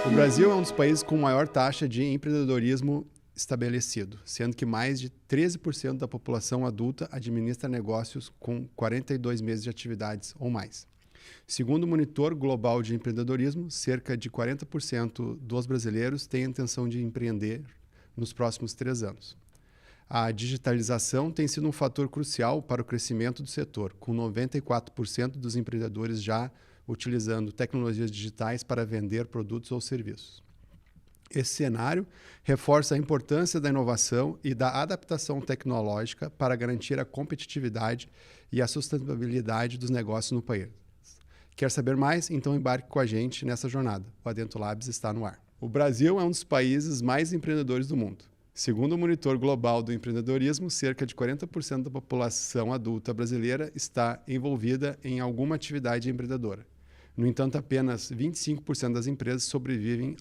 O Brasil é um dos países com maior taxa de empreendedorismo estabelecido, sendo que mais de 13% da população adulta administra negócios com 42 meses de atividades ou mais. Segundo o Monitor Global de Empreendedorismo, cerca de 40% dos brasileiros têm a intenção de empreender nos próximos 3 anos. A digitalização tem sido um fator crucial para o crescimento do setor, com 94% dos empreendedores já utilizando tecnologias digitais para vender produtos ou serviços. Esse cenário reforça a importância da inovação e da adaptação tecnológica para garantir a competitividade e a sustentabilidade dos negócios no país. Quer saber mais? Então embarque com a gente nessa jornada. O Adentro Labs está no ar. O Brasil é um dos países mais empreendedores do mundo. Segundo o Monitor Global do Empreendedorismo, cerca de 40% da população adulta brasileira está envolvida em alguma atividade empreendedora. No entanto, apenas 25% das empresas sobrevivem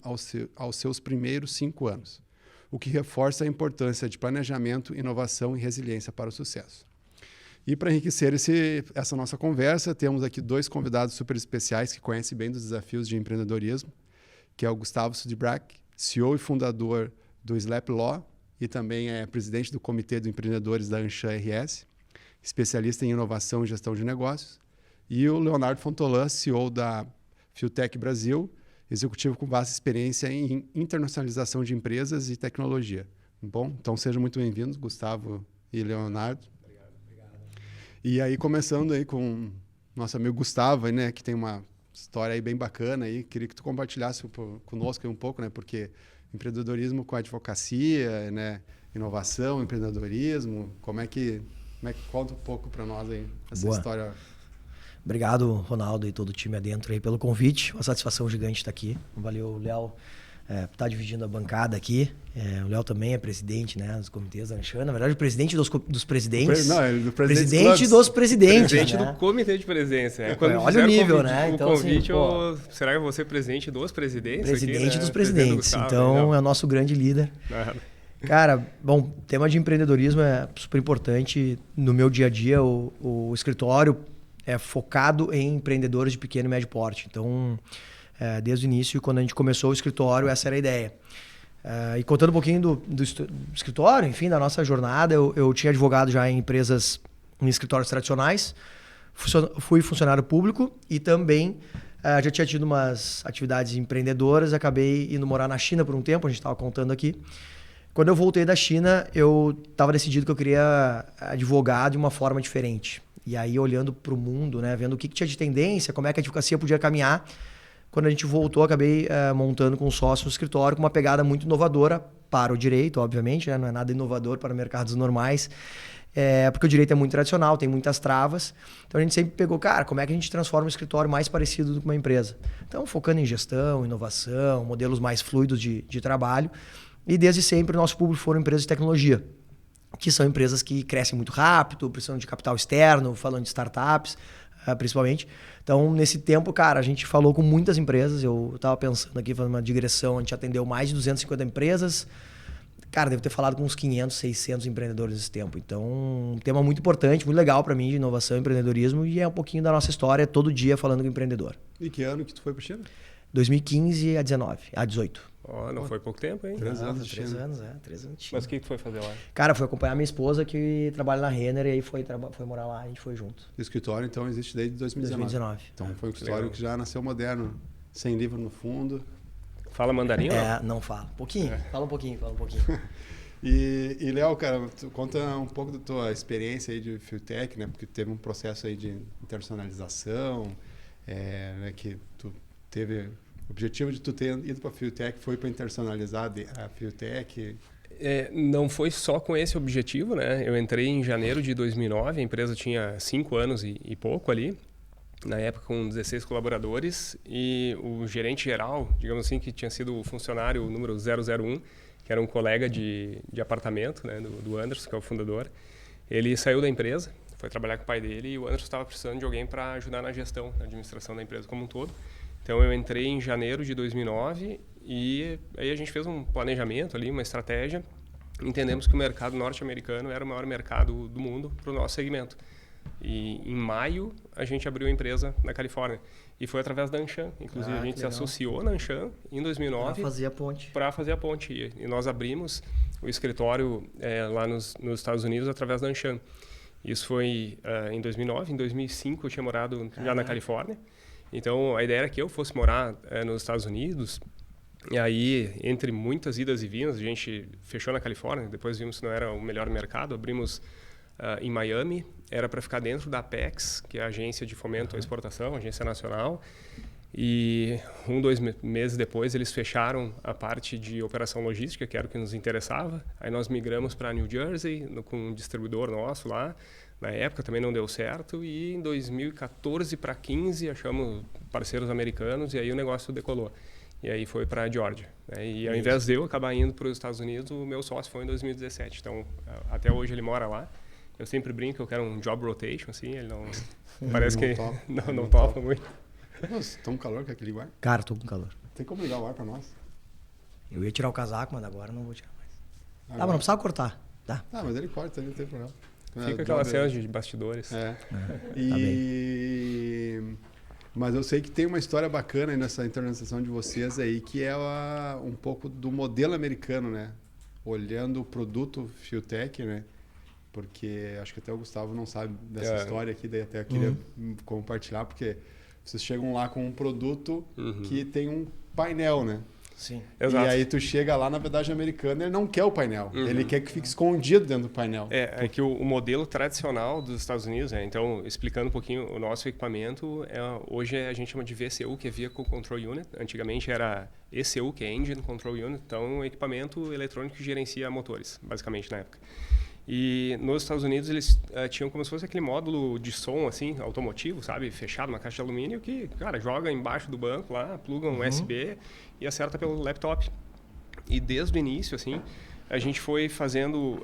aos seus primeiros 5 anos, o que reforça a importância de planejamento, inovação e resiliência para o sucesso. E para enriquecer essa nossa conversa, temos aqui 2 convidados super especiais que conhecem bem dos desafios de empreendedorismo, que é o Gustavo Sudbrack, CEO e fundador do Slap Law e também é presidente do Comitê de Empreendedores da Anshan RS, especialista em inovação e gestão de negócios, e o Leonardo Fontolan, CEO da Fiotech Brasil, executivo com vasta experiência em internacionalização de empresas e tecnologia. Bom, então sejam muito bem-vindos, Gustavo e Leonardo. Obrigado. E aí, começando aí com nosso amigo Gustavo, né, que tem uma história aí bem bacana, aí, queria que tu compartilhasse conosco aí um pouco, né, porque empreendedorismo com advocacia, né, inovação, empreendedorismo, como é que conta um pouco para nós aí essa Boa. história? Obrigado, Ronaldo e todo o time adentro aí pelo convite. Uma satisfação gigante estar aqui. Valeu, Léo, por estar dividindo a bancada aqui. O Léo também é presidente, né, dos comitês da Anshan. Na verdade, o presidente dos presidentes. Não, ele é do presidente dos presidentes. Presidente né? do comitê de presidência. Olha o nível, né? O Então, convite, assim, será que eu vou ser presidente dos presidentes? Presidente aqui, né? dos presidentes. Gustavo, Então, é o nosso grande líder. Cara, bom, o tema de empreendedorismo é super importante. No meu dia a dia, o escritório é focado em empreendedores de pequeno e médio porte. Então, desde o início, quando a gente começou o escritório, essa era a ideia. E contando um pouquinho do escritório, enfim, da nossa jornada, eu tinha advogado já em empresas, em escritórios tradicionais, fui funcionário público e também já tinha tido umas atividades empreendedoras, acabei indo morar na China por um tempo, a gente estava contando aqui. Quando eu voltei da China, eu estava decidido que eu queria advogar de uma forma diferente. E aí, olhando para o mundo, né, vendo o que tinha de tendência, como é que a advocacia podia caminhar, quando a gente voltou, acabei montando com um sócio um escritório com uma pegada muito inovadora para o direito, obviamente, né, não é nada inovador para mercados normais, porque o direito é muito tradicional, tem muitas travas. Então, a gente sempre pegou, cara, como é que a gente transforma um escritório mais parecido com uma empresa? Então, focando em gestão, inovação, modelos mais fluidos de trabalho. E desde sempre, o nosso público foram empresas de tecnologia, que são empresas que crescem muito rápido, precisam de capital externo, falando de startups, principalmente. Então, nesse tempo, cara, a gente falou com muitas empresas. Eu estava pensando aqui, fazendo uma digressão, a gente atendeu mais de 250 empresas. Cara, devo ter falado com uns 500, 600 empreendedores nesse tempo. Então, um tema muito importante, muito legal para mim, de inovação e empreendedorismo, e é um pouquinho da nossa história, todo dia falando com empreendedor. E que ano que tu foi para a China? 2015 a 18. Não foi pouco tempo, hein? 3 anos. 3 anos, 3 anos. Mas o que tu foi fazer lá? Cara, fui acompanhar minha esposa que trabalha na Renner e aí foi morar lá, a gente foi junto. O escritório, então, existe desde 2019. Então, foi um escritório que já nasceu moderno, sem livro no fundo. Fala mandarim ou não? Não fala. Fala um pouquinho. E Léo, cara, tu conta um pouco da tua experiência aí de Fiotech, né? Porque teve um processo aí de internacionalização, né? Que tu teve... O objetivo de tu ter ido para a Fiotech foi para internacionalizar a Fiotech? Não foi só com esse objetivo, né? Eu entrei em janeiro de 2009, a empresa tinha 5 anos e pouco ali, na época com 16 colaboradores, e o gerente geral, digamos assim, que tinha sido o funcionário número 001, que era um colega de apartamento, né, do Anderson, que é o fundador, ele saiu da empresa, foi trabalhar com o pai dele, e o Anderson estava precisando de alguém para ajudar na gestão, na administração da empresa como um todo. Então, eu entrei em janeiro de 2009 e aí a gente fez um planejamento ali, uma estratégia. Entendemos que o mercado norte-americano era o maior mercado do mundo para o nosso segmento. E em maio a gente abriu a empresa na Califórnia. E foi através da Anshan. Inclusive, a gente se associou na Anshan em 2009. Para fazer a ponte. E nós abrimos o escritório lá nos Estados Unidos através da Anshan. Isso foi em 2009. Em 2005 eu tinha morado já na Califórnia. Então, a ideia era que eu fosse morar nos Estados Unidos. E aí, entre muitas idas e vindas, a gente fechou na Califórnia. Depois vimos que não era o melhor mercado. Abrimos em Miami. Era para ficar dentro da Apex, que é a agência de fomento à exportação, agência nacional. E 2 meses depois, eles fecharam a parte de operação logística, que era o que nos interessava. Aí nós migramos para New Jersey, com um distribuidor nosso lá. Na época também não deu certo. E em 2014 para 2015, achamos parceiros americanos e aí o negócio decolou. E aí foi para a Georgia. Né? E ao invés de eu acabar indo para os Estados Unidos, o meu sócio foi em 2017. Então, até hoje ele mora lá. Eu sempre brinco que eu quero um job rotation, assim, ele não... Parece que não topa muito. Nossa, tá um calor com aquele ar? Cara, tô com calor. Tem como ligar o ar pra nós? Eu ia tirar o casaco, mas agora não vou tirar mais. Mas não precisava cortar. Tá. Mas ele corta, não tem problema. Fica aquela cena de bastidores. Mas eu sei que tem uma história bacana aí nessa internacionalização de vocês aí, que é um pouco do modelo americano, né? Olhando o produto Fiotech, né? Porque acho que até o Gustavo não sabe dessa história aqui, daí até eu queria compartilhar, porque vocês chegam lá com um produto que tem um painel, né? Sim. Exato. E aí tu chega lá, na verdade, o americano, ele não quer o painel. Ele quer que fique escondido dentro do painel. É que o modelo tradicional dos Estados Unidos, então, explicando um pouquinho o nosso equipamento, hoje a gente chama de VCU, que é Vehicle Control Unit. Antigamente era ECU, que é Engine Control Unit. Então, um equipamento eletrônico que gerencia motores, basicamente, na época. E nos Estados Unidos eles tinham como se fosse aquele módulo de som assim, automotivo, sabe, fechado, uma caixa de alumínio que, cara, joga embaixo do banco lá, pluga um USB e acerta pelo laptop. E desde o início, assim, a gente foi fazendo,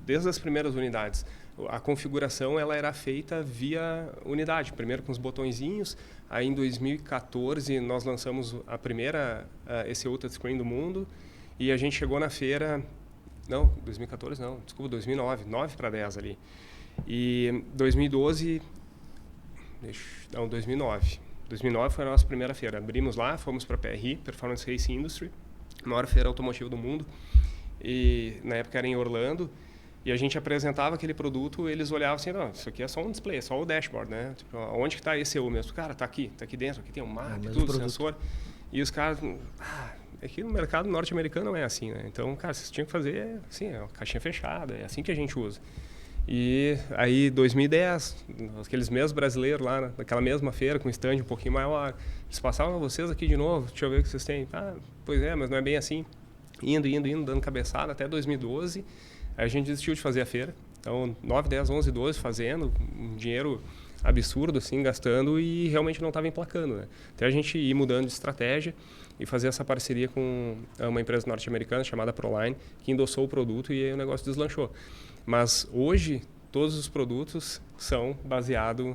desde as primeiras unidades, a configuração ela era feita via unidade, primeiro com os botõezinhos. Aí em 2014 nós lançamos a primeira ECU touchscreen do mundo e a gente chegou na feira... Não, 2014 não, desculpa, 2009, 9 para 10 ali. E 2012, não, 2009. 2009 foi a nossa primeira feira. Abrimos lá, fomos para a PRI, Performance Racing Industry, maior feira automotiva do mundo. E na época era em Orlando. E a gente apresentava aquele produto, eles olhavam assim, não, isso aqui é só um display, é só o dashboard, né? Tipo, onde que está a ECU mesmo? Cara, tá aqui dentro, aqui tem um mapa, tudo, sensor. E os caras... É que no mercado norte-americano não é assim, né? Então, cara, vocês tinham que fazer assim, a caixinha fechada, é assim que a gente usa. E aí, 2010, aqueles mesmos brasileiros lá, naquela mesma feira, com um stand um pouquinho maior, eles passavam vocês aqui de novo, deixa eu ver o que vocês têm. Ah, pois é, mas não é bem assim. Indo, dando cabeçada, até 2012, aí a gente desistiu de fazer a feira. Então, 9, 10, 11, 12 fazendo, um dinheiro absurdo, assim, gastando e realmente não estava emplacando, né? Até a gente ir mudando de estratégia e fazer essa parceria com uma empresa norte-americana chamada Proline, que endossou o produto e aí o negócio deslanchou. Mas hoje, todos os produtos são baseados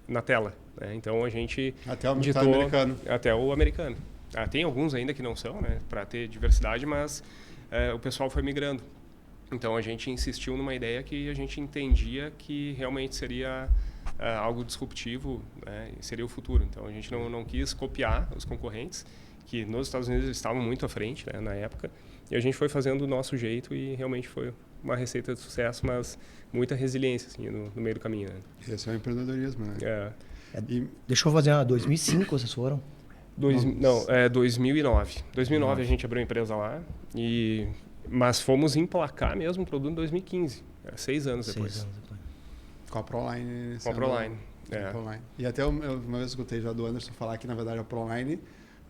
na tela, né? Então, a gente até o americano. Até o americano. Tem alguns ainda que não são, né, para ter diversidade, mas o pessoal foi migrando. Então, a gente insistiu numa ideia que a gente entendia que realmente seria algo disruptivo, né, e seria o futuro. Então, a gente não quis copiar os concorrentes, que nos Estados Unidos estavam muito à frente, né, na época, e a gente foi fazendo do nosso jeito e realmente foi uma receita de sucesso, mas muita resiliência assim, no meio do caminho. Né? Esse é o empreendedorismo, né? Deixa eu fazer uma 2005, vocês foram? 2009. 2009 a gente abriu a empresa lá, mas fomos emplacar mesmo o produto em 2015, 6 anos depois. 6 anos depois. Com a Proline. Com a Proline. Proline. E até uma vez escutei já do Anderson falar que, na verdade, a Proline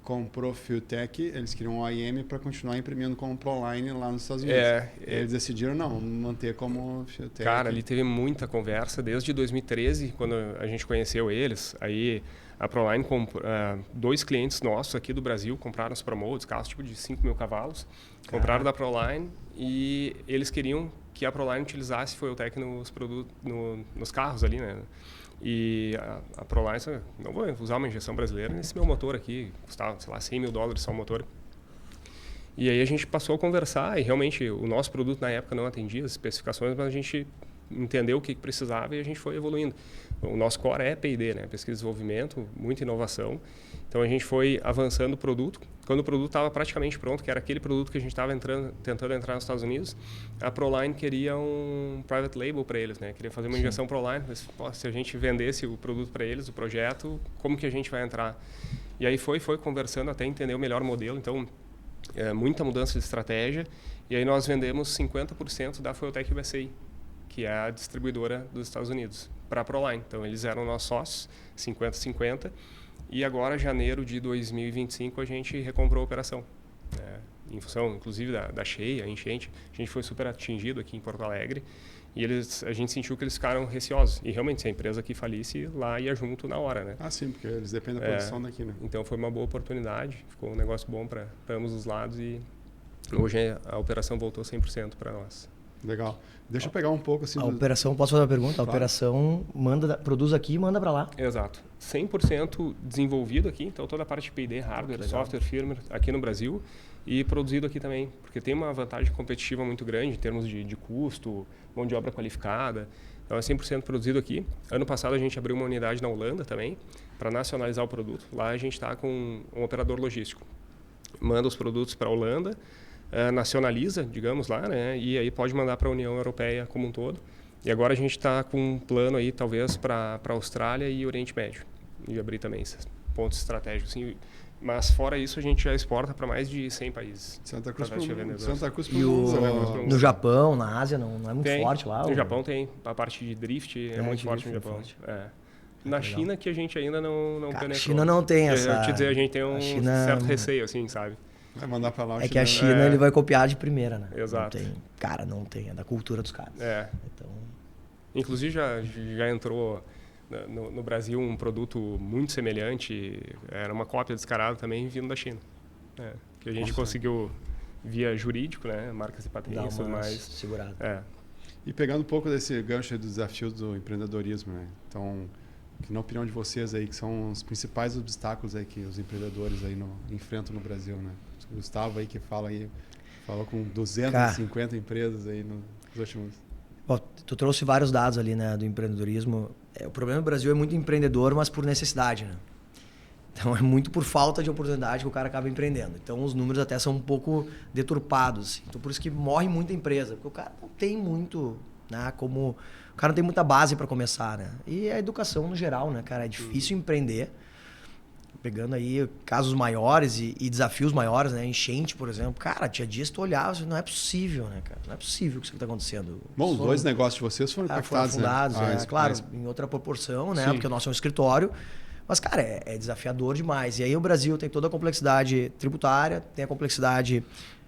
comprou Fiotech, eles queriam um OEM para continuar imprimindo como Proline lá nos Estados Unidos. Eles decidiram não manter como Fiotech. Cara, ali teve muita conversa desde 2013, quando a gente conheceu eles. Aí a Proline, 2 clientes nossos aqui do Brasil compraram os Promodes, carros tipo de 5 mil cavalos, compraram da Proline e eles queriam que a Proline utilizasse Fiotech nos produtos, nos carros ali, né? E a Proline, não vou usar uma injeção brasileira nesse meu motor aqui, custava, sei lá, $100 mil só o motor. E aí a gente passou a conversar e realmente o nosso produto na época não atendia as especificações, mas a gente entendeu o que precisava e a gente foi evoluindo. O nosso core é P&D, né? Pesquisa e desenvolvimento, muita inovação. Então a gente foi avançando o produto. Quando o produto estava praticamente pronto, que era aquele produto que a gente estava tentando entrar nos Estados Unidos, a Proline queria um private label para eles, né? Queria fazer uma injeção Proline. Mas, se a gente vendesse o produto para eles, o projeto, como que a gente vai entrar? E aí foi conversando até entender o melhor modelo. Então, muita mudança de estratégia. E aí nós vendemos 50% da Foiltech USA, que é a distribuidora dos Estados Unidos, para a Proline. Então, eles eram nossos sócios, 50-50. E agora, janeiro de 2025, a gente recomprou a operação. Em função, inclusive, da cheia, enchente. A gente foi super atingido aqui em Porto Alegre. E a gente sentiu que eles ficaram receosos. E, realmente, se a empresa aqui falisse, lá ia junto na hora, né? Ah, sim, porque eles dependem da produção daqui, né? Então, foi uma boa oportunidade. Ficou um negócio bom para ambos os lados. E hoje a operação voltou 100% para nós. Legal. Deixa eu pegar um pouco assim... operação, posso fazer uma pergunta? Claro. A operação produz aqui e manda para lá. Exato. 100% desenvolvido aqui, então toda a parte de P&D, hardware, software, firmware, aqui no Brasil e produzido aqui também, porque tem uma vantagem competitiva muito grande em termos de custo, mão de obra qualificada. Então é 100% produzido aqui. Ano passado a gente abriu uma unidade na Holanda também, para nacionalizar o produto. Lá a gente está com um operador logístico. Manda os produtos para a Holanda, nacionaliza, digamos lá, né? E aí pode mandar para a União Europeia como um todo. E agora a gente está com um plano aí, talvez, para a Austrália e Oriente Médio. E abrir também esses pontos estratégicos. Assim. Mas fora isso, a gente já exporta para mais de 100 países. Santa Cruz para e no Japão, na Ásia, não é muito forte lá? No Japão tem. A parte de drift é muito forte no Japão. Forte. Na China que a gente ainda não penetrou. A China não tem essa... Eu te dizer, a gente tem um certo receio, assim, sabe? Vai mandar para lá. É que a China ele vai copiar de primeira, né? Exato. Não tem. É da cultura dos caras. Então... Inclusive já entrou no Brasil um produto muito semelhante, era uma cópia descarada também vindo da China. Que a gente conseguiu via jurídico, né? Marcas e patentes, tudo mais. Segurado. E pegando um pouco desse gancho aí dos desafios do empreendedorismo, né? Então, na opinião de vocês aí, que são os principais obstáculos aí que os empreendedores aí enfrentam no Brasil, né? O Gustavo aí que falou com 250 empresas aí nos últimos... Bom, tu trouxe vários dados ali, né, do empreendedorismo. O problema do Brasil é muito empreendedor, mas por necessidade, né? Então é muito por falta de oportunidade que o cara acaba empreendendo. Então os números até são um pouco deturpados. Então por isso que morre muita empresa, porque o cara não tem muito, né, o cara não tem muita base para começar, né? E a educação no geral, né, cara, é difícil empreender. Pegando aí casos maiores e desafios maiores, né? Enchente, por exemplo. Cara, tinha dias que tu olhava, não é possível, né, cara? Não é possível que isso está acontecendo. Bom, os dois negócios de vocês foram impactados, fundados, né? Claro, em outra proporção, né? Sim. Porque o nosso é um escritório. Mas, cara, é desafiador demais. E aí o Brasil tem toda a complexidade tributária, tem a complexidade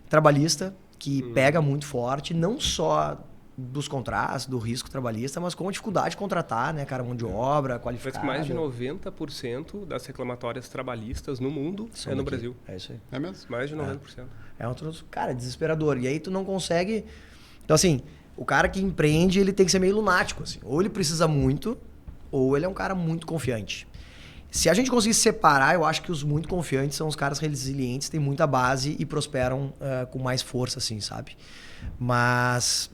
trabalhista, que pega muito forte, não só dos contratos, do risco trabalhista, mas com a dificuldade de contratar, né, cara, mão de obra qualificada. Parece que mais de 90% das reclamatórias trabalhistas no mundo é no Brasil. É isso aí. É mesmo? Mais de 90%. Cara, desesperador. E aí tu não consegue... Então, assim, o cara que empreende, ele tem que ser meio lunático, assim. Ou ele precisa muito, ou ele é um cara muito confiante. Se a gente conseguir separar, eu acho que os muito confiantes são os caras resilientes, têm muita base e prosperam com mais força, assim, sabe? Mas...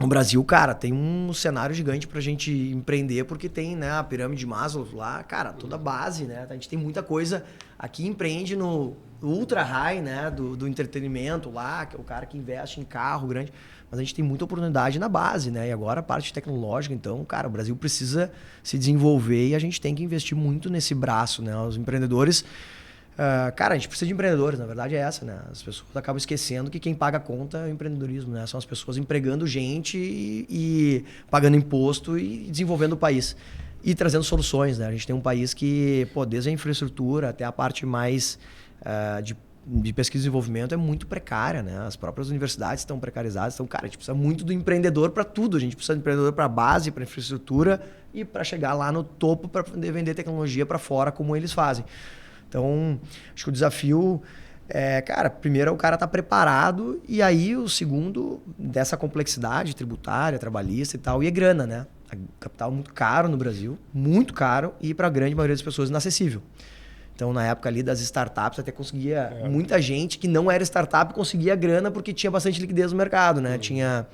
O Brasil, cara, tem um cenário gigante pra gente empreender, porque tem, né, a pirâmide de Maslow lá, cara, toda a base, né? A gente tem muita coisa. Aqui empreende no ultra high, né, do entretenimento lá, que é o cara que investe em carro grande. Mas a gente tem muita oportunidade na base, né? E agora a parte tecnológica, então, cara, o Brasil precisa se desenvolver e a gente tem que investir muito nesse braço, né? Os empreendedores... cara, a gente precisa de empreendedores, na verdade é essa, né? As pessoas acabam esquecendo que quem paga a conta é o empreendedorismo, né? São as pessoas empregando gente e pagando imposto e desenvolvendo o país. E trazendo soluções, né? A gente tem um país que, desde a infraestrutura até a parte mais de pesquisa e desenvolvimento é muito precária, né? As próprias universidades estão precarizadas. Então, cara, a gente precisa muito do empreendedor para tudo. A gente precisa do empreendedor para a base, para a infraestrutura e para chegar lá no topo para poder vender tecnologia para fora como eles fazem. Então, acho que o desafio cara, primeiro o cara tá preparado e aí o segundo dessa complexidade tributária, trabalhista e tal, e é grana, né? Capital muito caro no Brasil, muito caro e para a grande maioria das pessoas inacessível. Então, na época ali das startups, até conseguia... Muita gente que não era startup conseguia grana porque tinha bastante liquidez no mercado, né? Tinha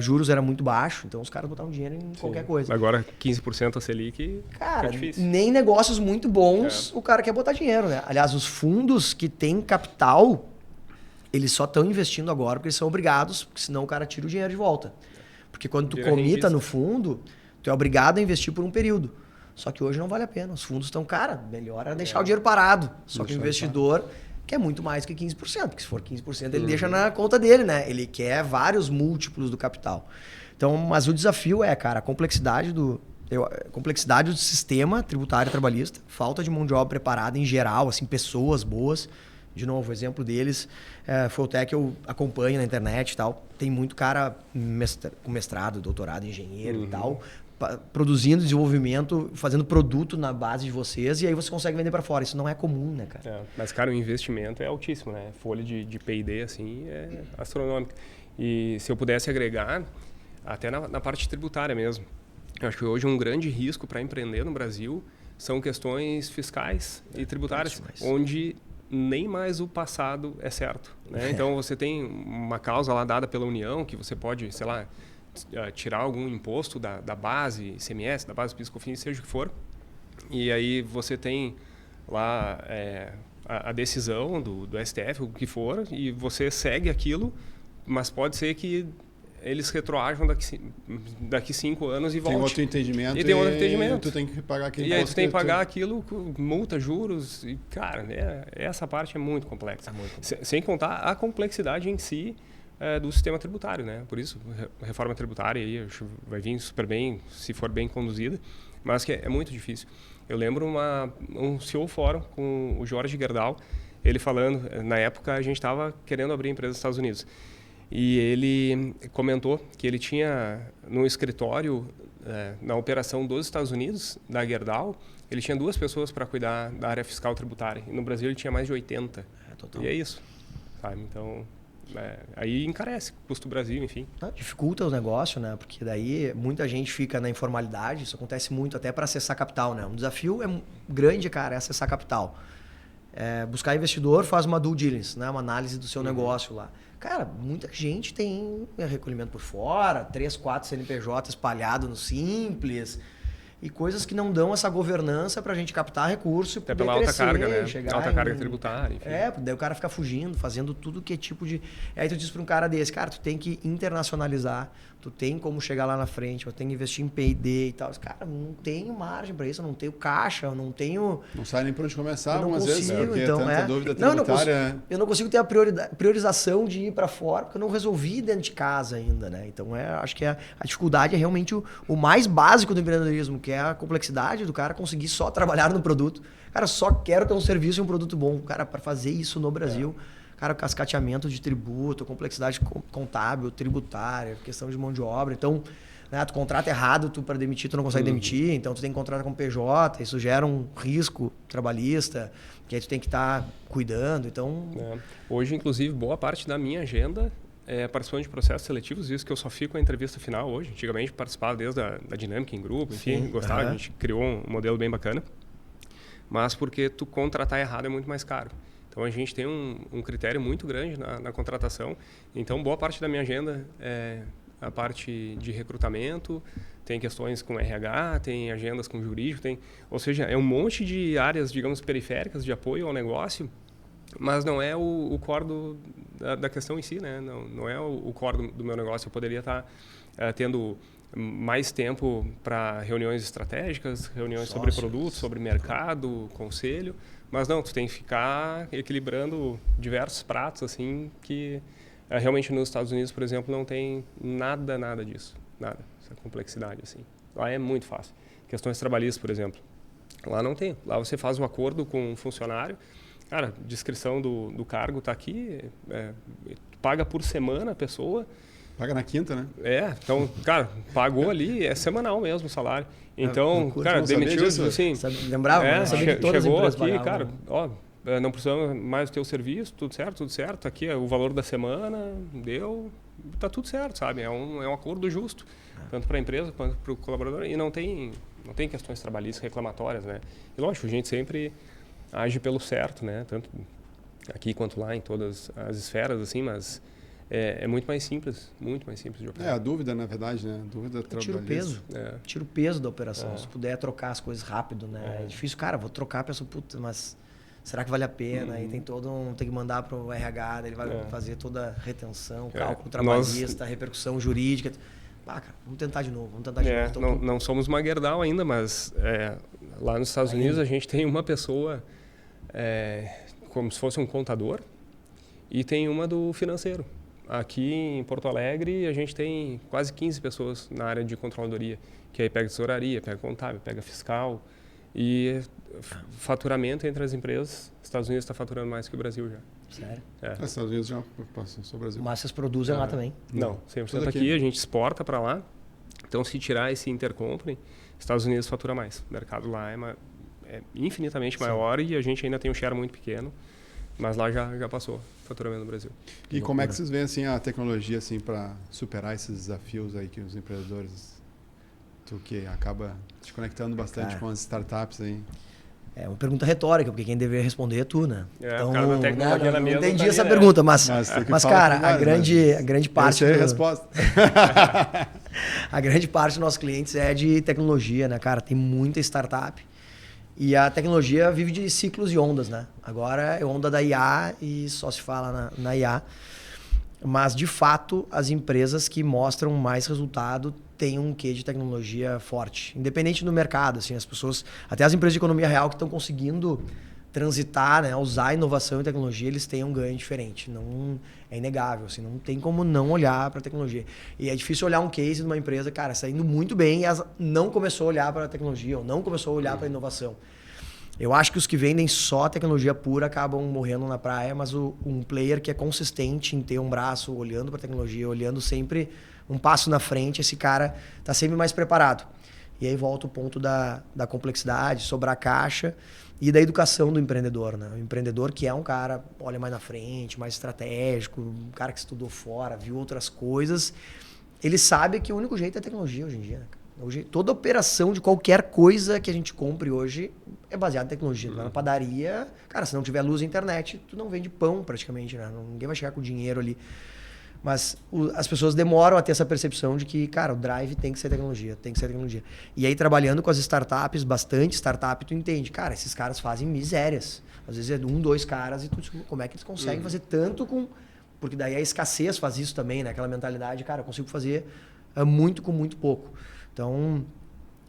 juros era muito baixo, então os caras botavam dinheiro em qualquer coisa. Agora 15% a Selic, cara, é difícil. Nem negócios muito bons o cara quer botar dinheiro, né? Aliás, os fundos que têm capital, eles só estão investindo agora porque eles são obrigados, porque senão o cara tira o dinheiro de volta. Porque quando tu comita no fundo, tu é obrigado a investir por um período. Só que hoje não vale a pena. Os fundos estão, cara, melhor é deixar o dinheiro parado. Só que o investidor quer muito mais que 15%, porque se for 15% ele deixa na conta dele, né? Ele quer vários múltiplos do capital. Então, mas o desafio é, cara, a complexidade do sistema tributário e trabalhista, falta de mão de obra preparada em geral, assim, pessoas boas. De novo, o exemplo deles foi o Tech que eu acompanho na internet e tal. Tem muito cara com mestrado, doutorado, engenheiro e tal, produzindo desenvolvimento, fazendo produto na base de vocês, e aí você consegue vender para fora. Isso não é comum, né, cara? Mas, cara, o investimento é altíssimo, né? Folha de P&D, assim, é astronômica. E se eu pudesse agregar, até na parte tributária mesmo, eu acho que hoje um grande risco para empreender no Brasil são questões fiscais e tributárias, onde nem mais o passado é certo, né? Então, você tem uma causa lá dada pela União que você pode, sei lá, tirar algum imposto da base ICMS, da base PIS/COFINS, seja o que for. E aí você tem lá a decisão do STF, o que for, e você segue aquilo, mas pode ser que eles retroajam daqui 5 anos e volte. Tem outro entendimento. E tem outro entendimento. Tu tem que pagar aquele imposto. E aí tu tem que pagar aquilo, multa, juros. E, cara, essa parte é muito complexa. Sem contar a complexidade em si do sistema tributário, né? Por isso, a reforma tributária aí vai vir super bem, se for bem conduzida, mas que é muito difícil. Eu lembro um CEO Fórum com o Jorge Gerdau, ele falando, na época a gente estava querendo abrir empresa nos Estados Unidos. E ele comentou que ele tinha no escritório, na operação dos Estados Unidos, da Gerdau, ele tinha 2 pessoas para cuidar da área fiscal tributária. E no Brasil ele tinha mais de 80. E é isso, sabe? Então, aí encarece, custo do Brasil, enfim. Dificulta o negócio, né? Porque daí muita gente fica na informalidade, isso acontece muito até para acessar capital, né? Um desafio grande, cara, é acessar capital. Buscar investidor, faz uma due diligence, né? Uma análise do seu negócio lá. Cara, muita gente tem recolhimento por fora, 3, 4 CNPJ espalhado no Simples, e coisas que não dão essa governança para a gente captar recurso e poder pela alta crescer, carga, né? chegar alta carga tributária, enfim. Daí o cara fica fugindo, fazendo tudo que é tipo de... Aí tu diz para um cara desse, cara, tu tem que internacionalizar, tu tem como chegar lá na frente, eu tenho que investir em P&D e tal. Cara, não tenho margem para isso, eu não tenho caixa, eu não tenho... Não sabe nem por onde começar algumas vezes, porque então, tanta dúvida tributária. Eu não consigo ter a priorização de ir para fora, porque eu não resolvi dentro de casa ainda, né? Então, acho que a dificuldade é realmente o mais básico do empreendedorismo, que é a complexidade do cara conseguir só trabalhar no produto. Cara, só quero ter um serviço e um produto bom. Cara, para fazer isso no Brasil... Cara, cascateamento de tributo, complexidade contábil, tributária, questão de mão de obra. Então, né, tu contrata errado, tu para demitir, tu não consegue demitir. Então, tu tem que contratar com PJ, isso gera um risco trabalhista, que aí tu tem que estar cuidando. Então... Hoje, inclusive, boa parte da minha agenda é participando de processos seletivos, isso que eu só fico a entrevista final hoje. Antigamente, participava desde da dinâmica em grupo, enfim, gostava, a gente criou um modelo bem bacana. Mas porque tu contratar errado é muito mais caro. Então, a gente tem um critério muito grande na contratação. Então, boa parte da minha agenda é a parte de recrutamento, tem questões com RH, tem agendas com jurídico, ou seja, é um monte de áreas, digamos, periféricas de apoio ao negócio, mas não é o core da questão em si, né? Não é o core do meu negócio. Eu poderia estar tendo mais tempo para reuniões estratégicas, reuniões sobre produtos, sobre mercado, conselho, mas não, tu tem que ficar equilibrando diversos pratos, assim, que realmente nos Estados Unidos, por exemplo, não tem nada disso, nada, essa complexidade, assim. Lá é muito fácil. Questões trabalhistas, por exemplo, lá não tem. Lá você faz um acordo com um funcionário, cara, descrição do cargo está aqui, paga por semana a pessoa. Paga na quinta, né? Então, cara, pagou ali, é semanal mesmo o salário. Então, cara, demitiu, assim... Lembrava, sabia que todas chegou as aqui, pagavam. cara, não precisamos mais do teu serviço, tudo certo. Aqui é o valor da semana, tá tudo certo, sabe? É um acordo justo, tanto para a empresa quanto para o colaborador. E não tem questões trabalhistas reclamatórias, né? E lógico, a gente sempre age pelo certo, né? Tanto aqui quanto lá, em todas as esferas, assim, mas é muito mais simples de operar. A dúvida, na verdade, né? A dúvida Tira o peso. Tira o peso da operação. Se puder trocar as coisas rápido, né? É difícil, cara, vou trocar a pessoa, puta, mas será que vale a pena? Aí tem tem que mandar para o RH, ele vai fazer toda a retenção, cálculo trabalhista, repercussão jurídica. Cara, vamos tentar de novo, Não somos uma Gerdau ainda, mas lá nos Estados Unidos a gente tem uma pessoa como se fosse um contador e tem uma do financeiro. Aqui em Porto Alegre a gente tem quase 15 pessoas na área de controladoria, que aí pega tesouraria, pega contábil, pega fiscal e faturamento entre as empresas. Os Estados Unidos está faturando mais que o Brasil já. Sério? Os Estados Unidos já passam sobre o Brasil. Mas vocês produzem lá também? Não, 100% aqui a gente exporta para lá. Então, se tirar esse intercompany, Estados Unidos fatura mais. O mercado lá é infinitamente maior e a gente ainda tem um share muito pequeno, mas lá já passou o faturamento no Brasil. E como é que vocês veem assim, a tecnologia assim, para superar esses desafios aí que os empreendedores, tu que acaba te conectando bastante com as startups aí? É uma pergunta retórica, porque quem deveria responder é tu, né? Então, o cara da tecnologia não entendi essa pergunta, mas cara, a grande parte... Essa é a resposta. A grande parte dos nossos clientes é de tecnologia, né, cara? Tem muita startup. E a tecnologia vive de ciclos e ondas, né? Agora é onda da IA e só se fala na IA. Mas, de fato, as empresas que mostram mais resultado têm um quê de tecnologia forte. Independente do mercado, assim, as pessoas... Até as empresas de economia real que estão conseguindo transitar, né, usar inovação e tecnologia, eles têm um ganho diferente. Não, é inegável, assim, não tem como não olhar para a tecnologia. E é difícil olhar um case de uma empresa, cara, está indo muito bem e não começou a olhar para a tecnologia ou não começou a olhar para a inovação. Eu acho que os que vendem só tecnologia pura acabam morrendo na praia, mas um player que é consistente em ter um braço olhando para a tecnologia, olhando sempre um passo na frente, esse cara está sempre mais preparado. E aí volta o ponto da complexidade, sobrar caixa e da educação do empreendedor, né? O empreendedor que é um cara, olha mais na frente, mais estratégico, um cara que estudou fora, viu outras coisas, ele sabe que o único jeito é a tecnologia hoje em dia, né? Hoje, toda operação de qualquer coisa que a gente compre hoje é baseada em tecnologia. Lá na padaria, cara, se não tiver luz e internet, tu não vende pão praticamente, né? Ninguém vai chegar com dinheiro ali. Mas as pessoas demoram a ter essa percepção de que, cara, o drive tem que ser tecnologia, tem que ser tecnologia. E aí, trabalhando com as startups, bastante startup, tu entende, cara, esses caras fazem misérias. Às vezes é 1, 2 caras e tu diz, como é que eles conseguem fazer tanto com... Porque daí a escassez faz isso também, né? Aquela mentalidade, cara, eu consigo fazer muito com muito pouco. Então,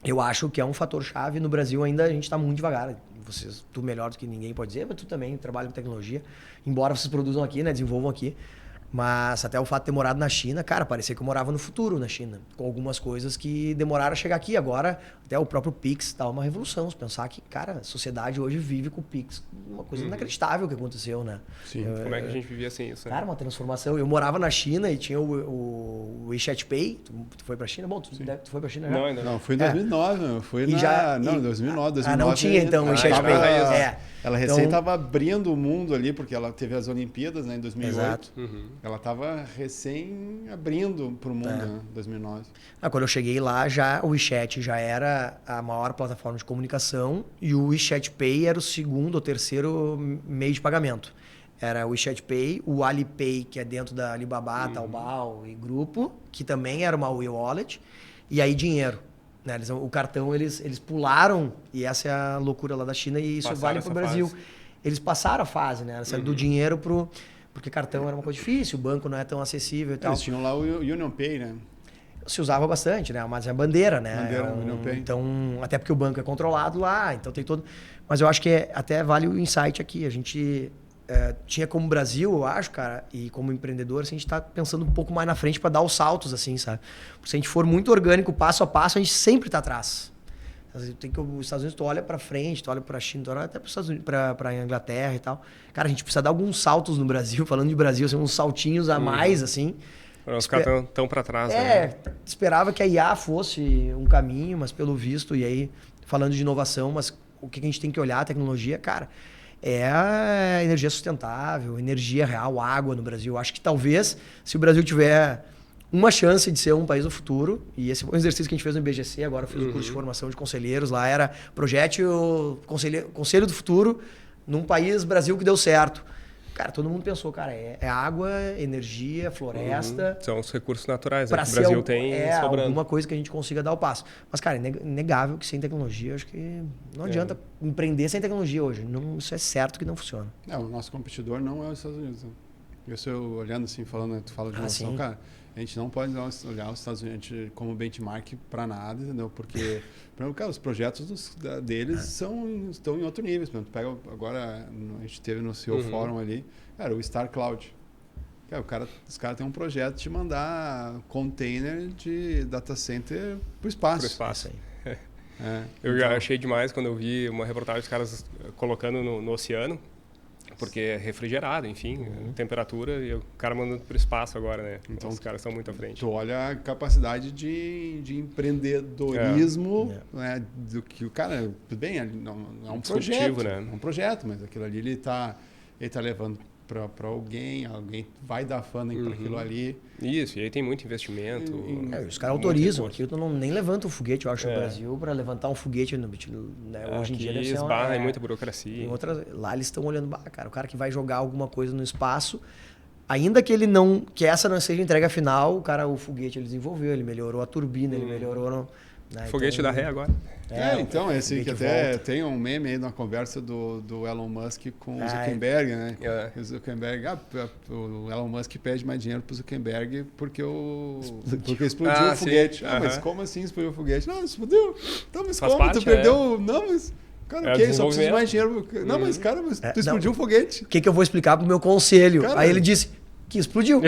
eu acho que é um fator-chave. No Brasil ainda a gente está muito devagar. Tu melhor do que ninguém pode dizer, mas tu também trabalha com tecnologia. Embora vocês produzam aqui, né, desenvolvam aqui. Mas até o fato de ter morado na China, cara, parecia que eu morava no futuro na China. Com algumas coisas que demoraram a chegar aqui. Agora, até o próprio Pix tá uma revolução. Se pensar que, cara, a sociedade hoje vive com o Pix. Uma coisa inacreditável que aconteceu, né? Sim. Como é que a gente vivia sem isso? Né? Cara, uma transformação. Eu morava na China e tinha o WeChat Pay. Tu foi pra China? Bom, tu foi pra China já? Não, ainda não. Fui em 2009. Eu fui em 2009. Ah, não tinha então o WeChat Pay. Ela recém estava abrindo o mundo ali, porque ela teve as Olimpíadas, né, em 2008. Exato. Ela estava recém abrindo para o mundo, né, em 2009. Quando eu cheguei lá, o WeChat já era a maior plataforma de comunicação e o WeChat Pay era o segundo ou terceiro meio de pagamento. Era o WeChat Pay, o Alipay, que é dentro da Alibaba, Taobao e Grupo, que também era uma e-wallet, e aí dinheiro. Né? O cartão eles pularam, e essa é a loucura lá da China, e isso vale para o Brasil. Fase. Eles passaram a fase, né? Do dinheiro porque cartão era uma coisa difícil, o banco não é tão acessível e tal. Eles tinham lá o Union Pay, né? Se usava bastante, né? Mas é a bandeira, né? Union Pay. Então, até porque o banco é controlado lá, então tem todo... Mas eu acho que até vale o insight aqui. A gente tinha como Brasil, eu acho, cara, e como empreendedor, assim, a gente tá pensando um pouco mais na frente para dar os saltos, assim, sabe? Porque se a gente for muito orgânico, passo a passo, a gente sempre tá atrás. Tem que os Estados Unidos, tu olha para frente, tu olha para a China, tu olha até para os Estados Unidos, para Inglaterra e tal. Cara, a gente precisa dar alguns saltos no Brasil, falando de Brasil, assim, uns saltinhos a mais, assim. Para os caras tão para trás, né? Esperava que a IA fosse um caminho, mas pelo visto, e aí, falando de inovação, mas o que a gente tem que olhar, a tecnologia, cara, é a energia sustentável, energia real, água no Brasil. Acho que talvez, se o Brasil tiver uma chance de ser um país do futuro, e esse foi um exercício que a gente fez no IBGC, agora eu fiz o curso de formação de conselheiros, lá era projete o Conselho do Futuro num país, Brasil, que deu certo. cara, todo mundo pensou, cara, é água, energia, floresta. São os recursos naturais, né? Para Que o Brasil tem sobrando. Alguma coisa que a gente consiga dar o passo. Mas, cara, é inegável que sem tecnologia, acho que não adianta empreender sem tecnologia hoje. Não, isso é certo que não funciona. O nosso competidor não é os Estados Unidos. Né? Eu estou olhando assim, falando, tu fala de inovação, cara, a gente não pode olhar os Estados Unidos como benchmark para nada, entendeu? Porque, cara, os projetos deles estão em outro nível. Tu pega agora, a gente teve no CEO Forum ali, cara, o Star Cloud. Cara, os caras têm um projeto de mandar container de data center para o espaço. Eu já achei demais quando eu vi uma reportagem dos caras colocando no oceano, porque é refrigerado, enfim, temperatura, e o cara mandando para o espaço agora, né? Então os caras estão muito à frente. Tu olha a capacidade de empreendedorismo, né? Do que o cara, tudo bem, não é um projeto, né? É um projeto, mas aquilo ali ele tá levando para alguém vai dar funding para aquilo ali. Isso, e aí tem muito investimento. Os caras autorizam, aqui tu nem levanta um foguete, eu acho, no Brasil, para levantar um foguete, né, hoje em dia deve ser esbarra, muita burocracia. Lá eles estão olhando, cara, o cara que vai jogar alguma coisa no espaço, ainda que essa não seja a entrega final, o foguete ele desenvolveu, ele melhorou a turbina, ele melhorou... Foguete da ré agora. Então, esse que até volta. Tem um meme aí na conversa do Elon Musk com o Zuckerberg, né? O Zuckerberg, o Elon Musk pede mais dinheiro pro Zuckerberg porque explodiu o foguete. Mas como assim explodiu o foguete? Não, explodiu. Então, mas como? Tu perdeu... Não, mas... Cara, só preciso de mais dinheiro. Não, mas cara, tu explodiu o foguete. O que eu vou explicar pro meu conselho? Cara, aí ele disse que explodiu.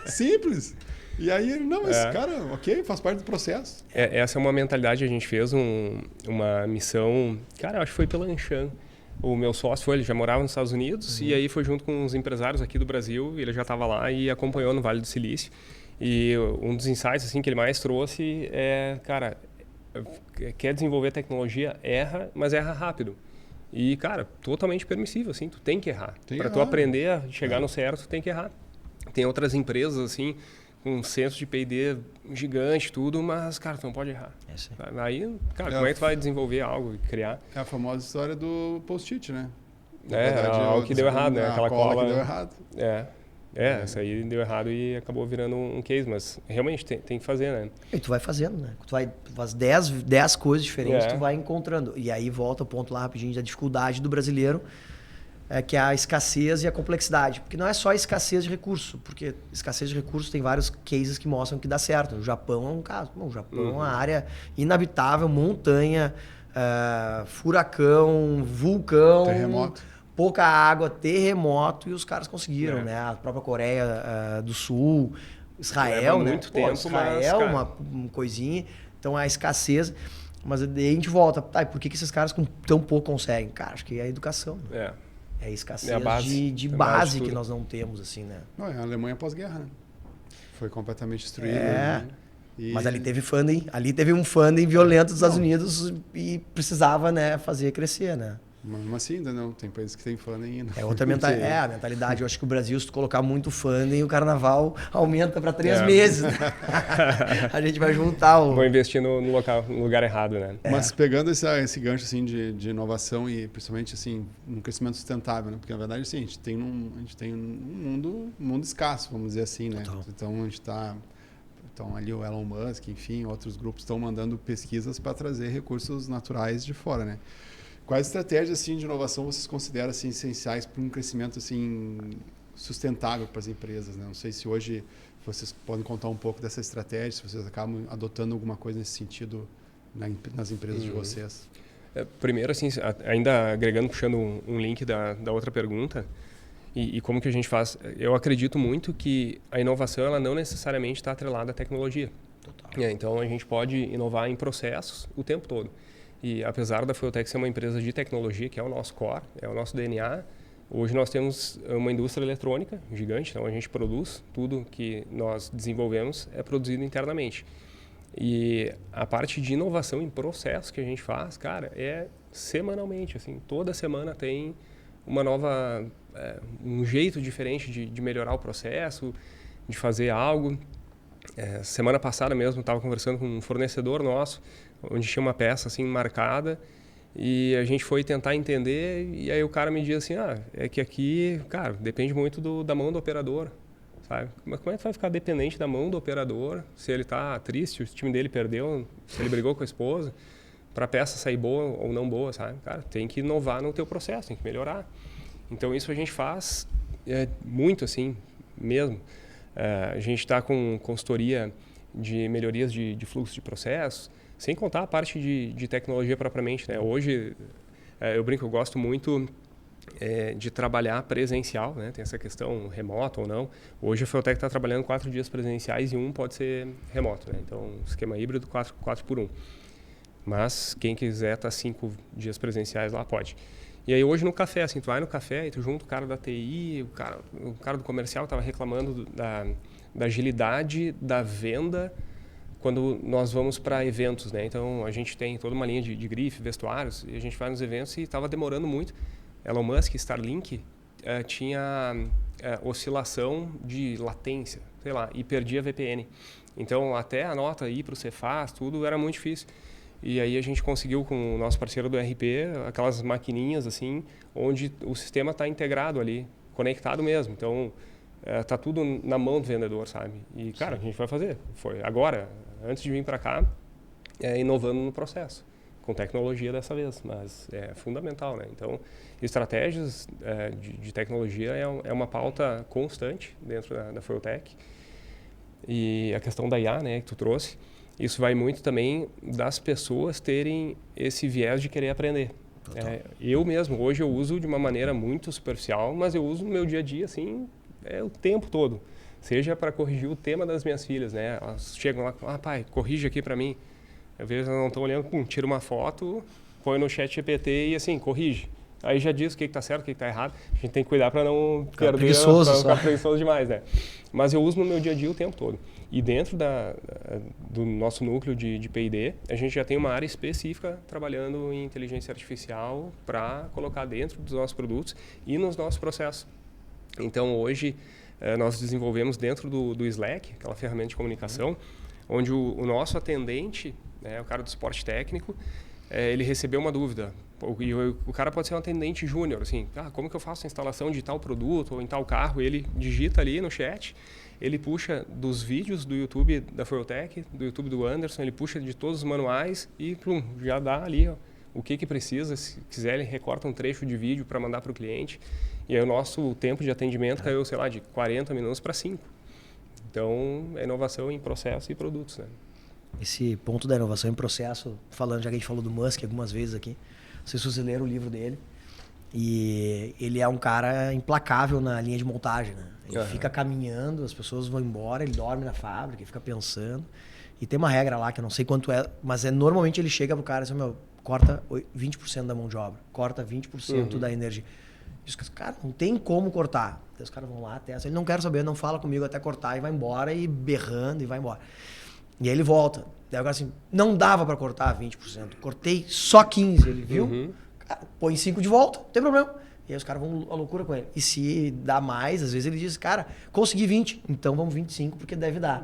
Simples. E aí ele, cara, ok, faz parte do processo. Essa é uma mentalidade, a gente fez uma missão, cara, acho que foi pela Anshan. O meu sócio ele já morava nos Estados Unidos e aí foi junto com os empresários aqui do Brasil, ele já estava lá e acompanhou no Vale do Silício. E um dos insights assim, que ele mais trouxe cara, quer desenvolver tecnologia, erra, mas erra rápido. E, cara, totalmente permissível, assim, tu tem que errar. Para tu aprender a chegar no certo, tu tem que errar. Tem outras empresas, assim, com um senso de P&D gigante, tudo, mas, cara, tu não pode errar. Aí, cara, como é que tu vai desenvolver algo e criar? É a famosa história do post-it, né? Algo que deu errado, né? Aquela cola que deu errado. Essa aí deu errado e acabou virando um case, mas realmente tem que fazer, né? E tu vai fazendo, né? Tu faz 10 coisas diferentes, tu vai encontrando. E aí volta o ponto lá rapidinho da dificuldade do brasileiro, que é a escassez e a complexidade. Porque não é só escassez de recurso, porque escassez de recursos tem vários cases que mostram que dá certo. O Japão é um caso. O Japão é uma área inabitável, montanha, furacão, vulcão... Terremoto. Pouca água, terremoto, e os caras conseguiram, né? A própria Coreia do Sul, Israel, né? Muito tempo, Israel, uma coisinha. Então, a escassez... Mas daí a gente volta. Por que esses caras com tão pouco conseguem? Cara, acho que é a educação. É a escassez de base que nós não temos, assim, né? Não, é a Alemanha pós-guerra, né? Foi completamente destruída. Né? Mas ali teve funding. Ali teve um funding violento dos Estados Unidos e precisava, né, fazer crescer, né? Mas assim ainda não, tem países que tem funding ainda. É outra mentalidade. A mentalidade. Eu acho que o Brasil, se tu colocar muito funding, o carnaval aumenta para 3 meses. Né? A gente vai juntar Vou investir no lugar errado, né? Mas pegando esse gancho assim, de inovação e principalmente assim, um crescimento sustentável, né? Porque na verdade assim, a gente tem um mundo escasso, vamos dizer assim, né? Total. Então a gente está... Então ali o Elon Musk, enfim, outros grupos estão mandando pesquisas para trazer recursos naturais de fora, né? Quais estratégias assim, de inovação vocês consideram assim, essenciais para um crescimento assim, sustentável para as empresas? Né? Não sei se hoje vocês podem contar um pouco dessa estratégia, se vocês acabam adotando alguma coisa nesse sentido nas empresas de vocês. Primeiro, assim, ainda agregando, puxando um link da outra pergunta, e como que a gente faz, eu acredito muito que a inovação ela não necessariamente está atrelada à tecnologia. Total. Então, a gente pode inovar em processos o tempo todo. E apesar da Fueltech ser uma empresa de tecnologia, que é o nosso core, é o nosso DNA, hoje nós temos uma indústria eletrônica gigante, então a gente produz tudo que nós desenvolvemos é produzido internamente. E a parte de inovação em processo que a gente faz, cara, é semanalmente, assim, toda semana tem uma nova, um jeito diferente de melhorar o processo, de fazer algo. Semana passada mesmo estava conversando com um fornecedor nosso, onde tinha uma peça assim marcada E a gente foi tentar entender, e aí o cara me diz assim, é que aqui, cara, depende muito da mão do operador, sabe? Mas como é que vai ficar dependente da mão do operador, se ele tá triste, o time dele perdeu, se ele brigou com a esposa, para a peça sair boa ou não boa, sabe? Cara, tem que inovar no teu processo, tem que melhorar. Então isso a gente faz muito assim, mesmo. A gente está com consultoria de melhorias de fluxo de processos, sem contar a parte de tecnologia propriamente, né? Hoje, eu brinco, eu gosto muito de trabalhar presencial, né? Tem essa questão remoto ou não. Hoje a Feutech está trabalhando 4 dias presenciais e 1 pode ser remoto, né? Então, esquema híbrido 4 por 1. Mas quem quiser estar 5 dias presenciais lá pode. E aí hoje no café, assim, tu vai no café e tu junta o cara da TI, o cara do comercial estava reclamando da agilidade da venda quando nós vamos para eventos, né? Então a gente tem toda uma linha de grife, vestuários, e a gente vai nos eventos e estava demorando muito. Elon Musk, Starlink, tinha oscilação de latência, sei lá, e perdia VPN. Então até a nota ir para o Cefaz, tudo era muito difícil. E aí a gente conseguiu com o nosso parceiro do RP, aquelas maquininhas assim, onde o sistema está integrado ali, conectado mesmo. Então tá tudo na mão do vendedor, sabe? E cara, a gente vai fazer. Foi agora, antes de vir para cá, inovando no processo, com tecnologia dessa vez, mas é fundamental, né? Então, estratégias de tecnologia é uma pauta constante dentro da Feutech. E a questão da IA, né, que tu trouxe, isso vai muito também das pessoas terem esse viés de querer aprender. Eu mesmo, hoje eu uso de uma maneira muito superficial, mas eu uso no meu dia a dia, assim, o tempo todo. Seja para corrigir o tema das minhas filhas, né? Elas chegam lá, pai, corrige aqui para mim. Às vezes elas não estão olhando, tira uma foto, põe no chat GPT e assim, corrige. Aí já diz o que está certo, o que está errado. A gente tem que cuidar para não perder, para não ficar preguiçoso demais, né? Mas eu uso no meu dia a dia o tempo todo. E dentro do nosso núcleo de P&D, a gente já tem uma área específica trabalhando em inteligência artificial para colocar dentro dos nossos produtos e nos nossos processos. Então, hoje, nós desenvolvemos dentro do Slack, aquela ferramenta de comunicação, onde o nosso atendente, o cara do suporte técnico, ele recebeu uma dúvida. E o cara pode ser um atendente júnior, assim, como que eu faço a instalação de tal produto ou em tal carro? Ele digita ali no chat, ele puxa dos vídeos do YouTube da Feutech, do YouTube do Anderson, ele puxa de todos os manuais e já dá ali o que precisa. Se quiser, ele recorta um trecho de vídeo para mandar para o cliente. E aí o nosso tempo de atendimento caiu, sei lá, de 40 minutos para 5. Então, é inovação em processo e produtos, né? Esse ponto da inovação em processo, falando, já que a gente falou do Musk algumas vezes aqui, não sei se vocês leram o livro dele, e ele é um cara implacável na linha de montagem, né? Ele fica caminhando, as pessoas vão embora, ele dorme na fábrica, ele fica pensando. E tem uma regra lá, que eu não sei quanto é, mas normalmente ele chega pro cara e diz, corta 20% da mão de obra, corta 20% da energia. E os caras, cara, não tem como cortar. Então, os caras vão lá, testam, ele não quer saber, não fala comigo até cortar, e vai embora, e berrando, e vai embora. E aí ele volta. Daí agora assim, não dava para cortar 20%. Cortei só 15%. Ele viu? Cara, põe 5% de volta, não tem problema. E aí os caras vão à loucura com ele. E se dá mais, às vezes ele diz, cara, consegui 20%, então vamos 25% porque deve dar.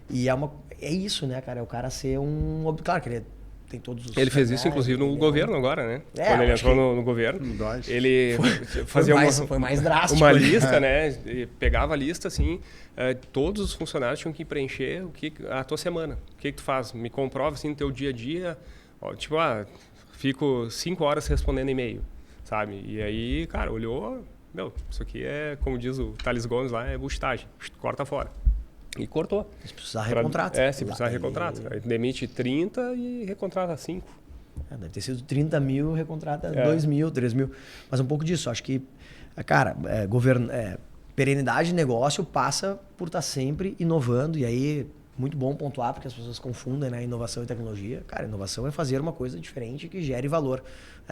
E é isso, né, cara? É o cara ser um... Claro que ele tem todos os... Ele fez isso, inclusive, no governo agora, né? Quando ele entrou no governo, ele fazia foi mais drástico, uma lista, né? E pegava a lista, assim, todos os funcionários tinham que preencher a tua semana. O que tu faz? Me comprova, assim, no teu dia a dia. Ó, tipo, fico 5 horas respondendo e-mail, sabe? E aí, cara, olhou... isso aqui é, como diz o Thales Gomes lá, é buchitagem. Corta fora. E cortou. Se precisar, recontrata. Se precisar, recontrata. Aí demite 30 e recontrata 5. Deve ter sido 30 mil, recontrata 2 mil, 3 mil. Mas um pouco disso. Acho que, cara, perenidade de negócio passa por estar sempre inovando. E aí, muito bom pontuar, porque as pessoas confundem, né, inovação e tecnologia. Cara, inovação é fazer uma coisa diferente que gere valor.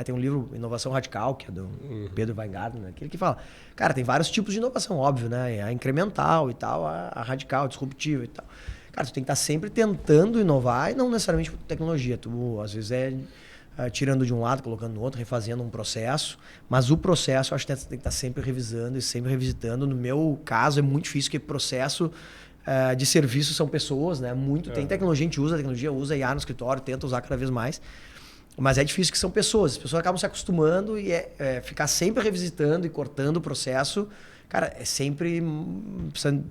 Tem um livro, Inovação Radical, que é do Pedro Weingarten, né, aquele que fala, cara, tem vários tipos de inovação, óbvio, né? A incremental e tal, a radical, a disruptiva e tal. Cara, tu tem que estar sempre tentando inovar e não necessariamente por tecnologia. Tu, às vezes, tirando de um lado, colocando no outro, refazendo um processo. Mas o processo, eu acho que tem que estar sempre revisando e sempre revisitando. No meu caso, é muito difícil, porque processo de serviço são pessoas, né? Tem tecnologia, a gente usa, a tecnologia usa IA no escritório, tenta usar cada vez mais. Mas é difícil que são pessoas. As pessoas acabam se acostumando e ficar sempre revisitando e cortando o processo. Cara, é sempre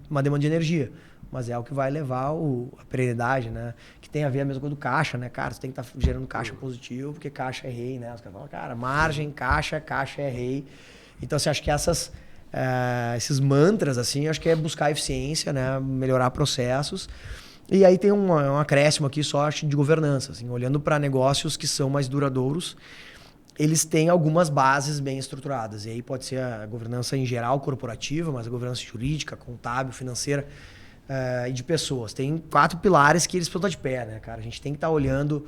uma demanda de energia. Mas é o que vai levar a perenidade, né? Que tem a ver a mesma coisa do caixa, né? Cara, você tem que estar gerando caixa positivo, porque caixa é rei, né? Os caras falam, cara, margem, caixa é rei. Então, assim, acho que esses mantras, assim, acho que é buscar eficiência, né? Melhorar processos. E aí tem um acréscimo aqui só, acho, de governança. Assim, olhando para negócios que são mais duradouros, eles têm algumas bases bem estruturadas. E aí pode ser a governança em geral corporativa, mas a governança jurídica, contábil, financeira e de pessoas. Tem 4 pilares que eles precisam estar de pé, né, cara? A gente tem que estar olhando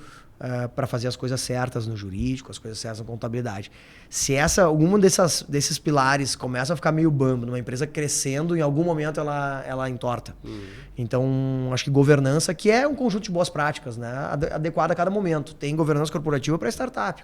para fazer as coisas certas no jurídico, as coisas certas na contabilidade. Se algum desses pilares começa a ficar meio bambo, numa empresa crescendo, em algum momento ela entorta. Então, acho que governança, que é um conjunto de boas práticas, né? Adequada a cada momento. Tem governança corporativa para startup.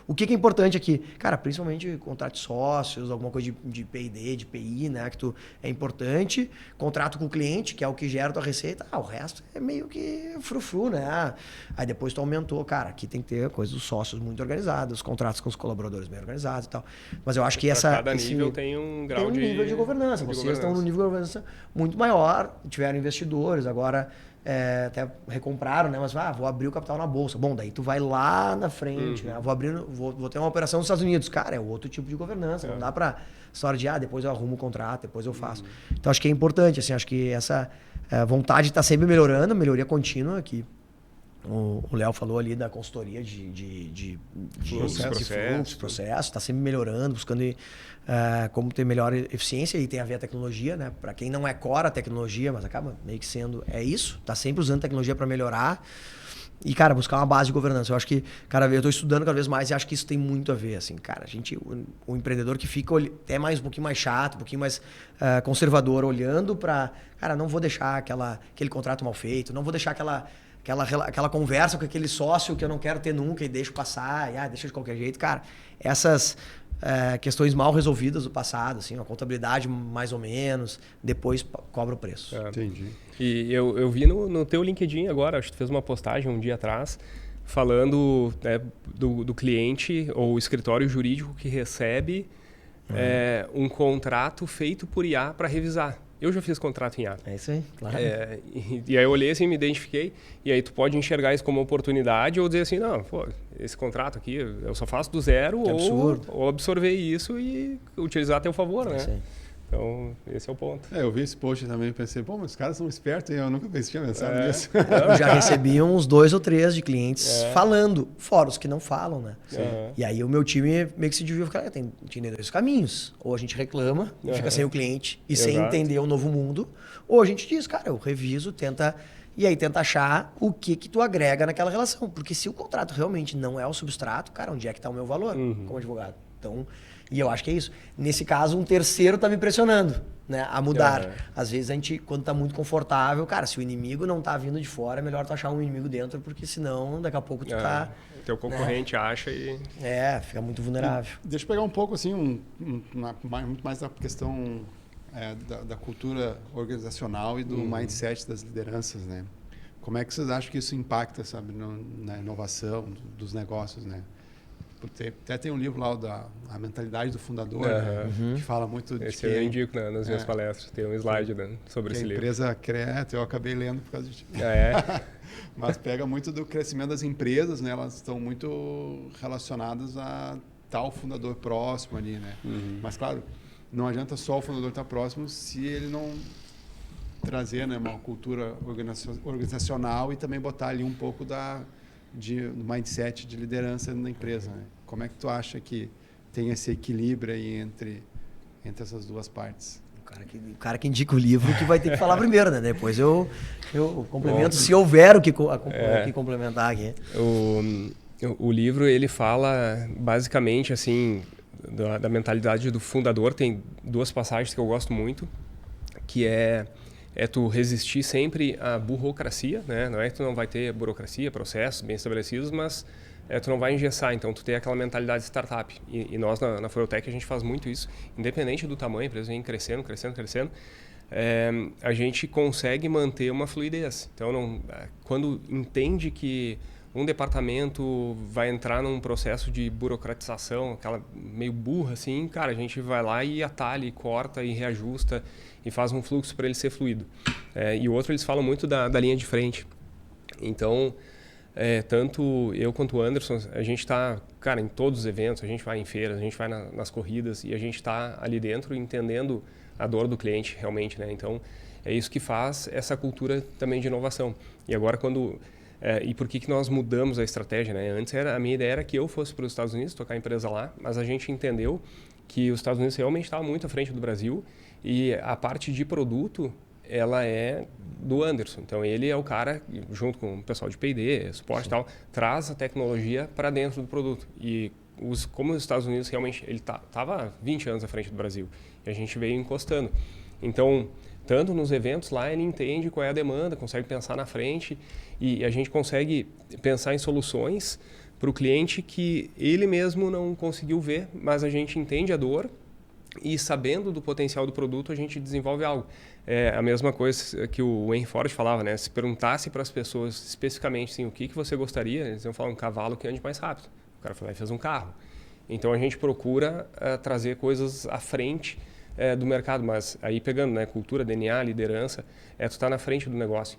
O que é importante aqui? Cara, principalmente contrato de sócios, alguma coisa de P&D, de PI, né? Que é importante. Contrato com o cliente, que é o que gera a tua receita. O resto é meio que frufru, né? Aí depois tu aumentou. Cara, aqui tem que ter coisa dos sócios muito organizados, os contratos com os colaboradores bem organizados e tal. Mas eu acho que cada nível tem um grau nível de governança. Vocês estão num nível de governança muito maior, tiveram investidores, agora até recompraram, né? Mas vou abrir o capital na bolsa. Bom, daí tu vai lá na frente, né? Vou ter uma operação nos Estados Unidos. Cara, é outro tipo de governança. Não dá para história de depois eu arrumo o contrato, depois eu faço. Então acho que é importante, assim, acho que essa vontade está sempre melhorando, melhoria contínua aqui. O Léo falou ali da consultoria de processo, está sempre melhorando, buscando como ter melhor eficiência, e tem a ver a tecnologia, né? Para quem não é core a tecnologia, mas acaba meio que sendo isso, está sempre usando tecnologia para melhorar e, cara, buscar uma base de governança. Eu acho que, cara, eu estou estudando cada vez mais e acho que isso tem muito a ver, assim, cara, o empreendedor que fica até um pouquinho mais chato, um pouquinho mais conservador, olhando para, cara, não vou deixar aquele contrato mal feito, não vou deixar aquela conversa com aquele sócio que eu não quero ter nunca e deixo passar, deixa de qualquer jeito. Cara, essas questões mal resolvidas do passado, assim, a contabilidade mais ou menos, depois cobra o preço. Entendi. E eu vi no teu LinkedIn agora, acho que tu fez uma postagem um dia atrás, falando do cliente ou escritório jurídico que recebe um contrato feito por IA para revisar. Eu já fiz contrato em IA. É isso aí, claro. E aí eu olhei assim, me identifiquei. E aí tu pode enxergar isso como oportunidade ou dizer assim, não, pô, esse contrato aqui eu só faço do zero ou absorver isso e utilizar a teu favor, né? Sim. Então, esse é o ponto. Eu vi esse post também e pensei, pô, mas os caras são espertos, eu nunca tinha pensado nisso. Eu já recebi uns 2 ou 3 de clientes falando, fora os que não falam, né? E aí o meu time meio que se dividiu, cara, tem 2 caminhos. Ou a gente reclama e fica sem o cliente e sem entender o novo mundo, ou a gente diz, cara, eu reviso, tenta achar o que tu agrega naquela relação. Porque se o contrato realmente não é o substrato, cara, onde é que está o meu valor como advogado? Então... E eu acho que é isso. Nesse caso, um terceiro está me pressionando, né, a mudar. Às vezes, a gente, quando está muito confortável, cara, se o inimigo não está vindo de fora, é melhor tu achar um inimigo dentro, porque senão, daqui a pouco tu tá... Teu concorrente acha e... fica muito vulnerável. Deixa eu pegar um pouco, assim, muito mais da questão da cultura organizacional e do mindset das lideranças, né? Como é que vocês acham que isso impacta, sabe, na inovação dos negócios, né? Até tem um livro lá, A Mentalidade do Fundador, né? Que fala muito de esse eu indico nas minhas palestras. Tem um slide sobre esse livro. A empresa cresce, eu acabei lendo por causa disso. Mas pega muito do crescimento das empresas, né? Elas estão muito relacionadas a tal fundador próximo ali, né? Mas, claro, não adianta só o fundador estar próximo se ele não trazer, né, uma cultura organizacional e também botar ali um pouco do mindset de liderança na empresa, né? Como é que tu acha que tem esse equilíbrio aí entre essas duas partes? O cara que indica o livro que vai ter que falar primeiro, né? Depois eu complemento se houver o que complementar aqui. O livro, ele fala basicamente assim da mentalidade do fundador. Tem 2 passagens que eu gosto muito, que é tu resistir sempre à burocracia, né? Não é que tu não vai ter burocracia, processos bem estabelecidos, mas tu não vai engessar. Então, tu tem aquela mentalidade de startup. E nós, na Foiotec, a gente faz muito isso. Independente do tamanho, a empresa vem crescendo, a gente consegue manter uma fluidez. Então, quando entende que um departamento vai entrar num processo de burocratização, aquela meio burra assim, cara, a gente vai lá e atalha, e corta e reajusta e faz um fluxo para ele ser fluido. E o outro, eles falam muito da linha de frente. Então, tanto eu quanto o Anderson, a gente está, cara, em todos os eventos, a gente vai em feiras, a gente vai nas corridas e a gente está ali dentro entendendo a dor do cliente realmente, né? Então, é isso que faz essa cultura também de inovação. E agora e por que nós mudamos a estratégia, né? Antes a minha ideia era que eu fosse para os Estados Unidos, tocar a empresa lá, mas a gente entendeu que os Estados Unidos realmente estavam muito à frente do Brasil e a parte de produto, ela é do Anderson. Então, ele é o cara, junto com o pessoal de P&D, suporte e tal, traz a tecnologia para dentro do produto. E como os Estados Unidos realmente, ele estava 20 anos à frente do Brasil e a gente veio encostando. Então, tanto nos eventos lá, ele entende qual é a demanda, consegue pensar na frente e a gente consegue pensar em soluções para o cliente que ele mesmo não conseguiu ver, mas a gente entende a dor e, sabendo do potencial do produto, a gente desenvolve algo. É a mesma coisa que o Henry Ford falava, né? Se perguntasse para as pessoas especificamente assim, o que você gostaria, eles iam falar um cavalo que ande mais rápido. O cara foi lá e fez um carro. Então, a gente procura trazer coisas à frente do mercado, mas aí pegando, né, cultura, DNA, liderança, tu tá na frente do negócio.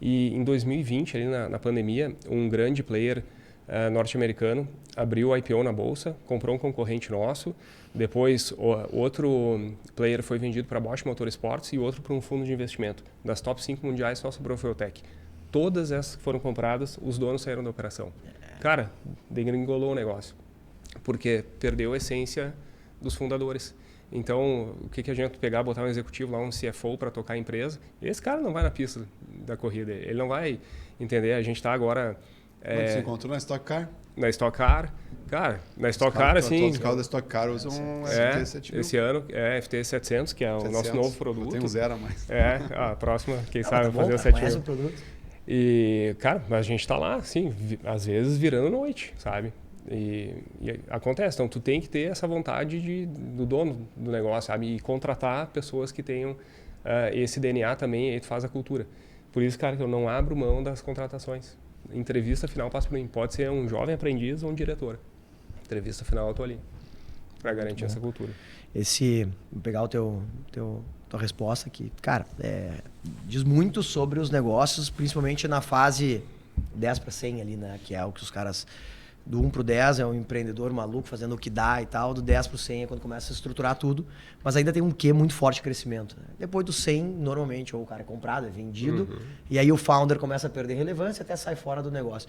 E em 2020, ali na pandemia, um grande player norte-americano abriu o IPO na bolsa, comprou um concorrente nosso, depois outro player foi vendido para a Bosch Motorsports e outro para um fundo de investimento. Das top 5 mundiais só sobrou foi o Tech. Todas essas que foram compradas, os donos saíram da operação. Cara, degringolou o negócio, porque perdeu a essência dos fundadores. Então, o que adianta pegar, botar um executivo lá, um CFO para tocar a empresa? Esse cara não vai na pista da corrida, ele não vai entender. A gente está agora... Você encontrou na Stock Car? Na Stock Car. Cara, na Stock Car, assim... Todos os carros da Stock Car usam um FT7000. Esse ano é FT700, que é o nosso novo produto. Eu tenho um 0 a mais. A próxima, quem sabe, tá fazer o 7000. o produto. E, cara, mas a gente está lá, assim, às vezes virando noite, sabe? E acontece, então tu tem que ter essa vontade do dono do negócio, sabe? E contratar pessoas que tenham esse DNA também, e aí tu faz a cultura. Por isso, cara, que eu não abro mão das contratações. Entrevista final passa por mim. Pode ser um jovem aprendiz ou um diretor. Entrevista final eu tô ali para garantir essa cultura. Vou pegar tua resposta aqui. Cara, diz muito sobre os negócios, principalmente na fase 10 para 100 ali, né? Que é o que os caras... Do 1 pro 10 é um empreendedor maluco fazendo o que dá e tal. Do 10 pro 100 é quando começa a estruturar tudo. Mas ainda tem um quê muito forte de crescimento. Né? Depois do 100, normalmente, ou o cara é comprado, é vendido. E aí o founder começa a perder relevância até sai fora do negócio.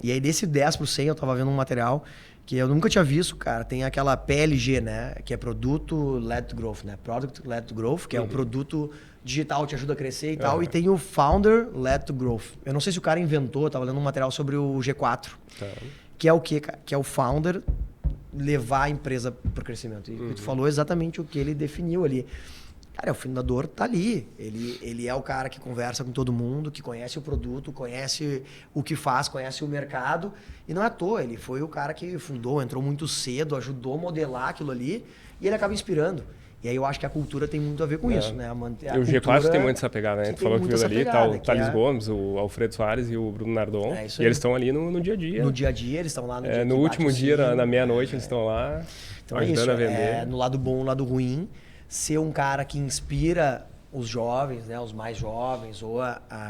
E aí desse 10 pro 100, eu tava vendo um material que eu nunca tinha visto, cara. Tem aquela PLG, né? Que é Produto Led Growth, né? Product Led Growth, que é o produto digital te ajuda a crescer e tal. E tem o Founder Led Growth. Eu não sei se o cara inventou, eu tava lendo um material sobre o G4. Tá. Que é o quê, cara? Que é o founder levar a empresa para o crescimento. E tu falou exatamente o que ele definiu ali. Cara, o fundador tá ali. Ele é o cara que conversa com todo mundo, que conhece o produto, conhece o que faz, conhece o mercado. E não é à toa, ele foi o cara que fundou, entrou muito cedo, ajudou a modelar aquilo ali e ele acaba inspirando. E aí eu acho que a cultura tem muito a ver com isso, né? E o G4 tem muito essa pegada, né? Tu falou que viu ali, tá o Thales Gomes, o Alfredo Soares e o Bruno Nardon. E eles estão ali no dia a dia. No dia a dia, eles estão lá no dia no último dia, na meia-noite, eles estão lá então ajudando a vender. No lado bom, no lado ruim, ser um cara que inspira os jovens, né? Os mais jovens ou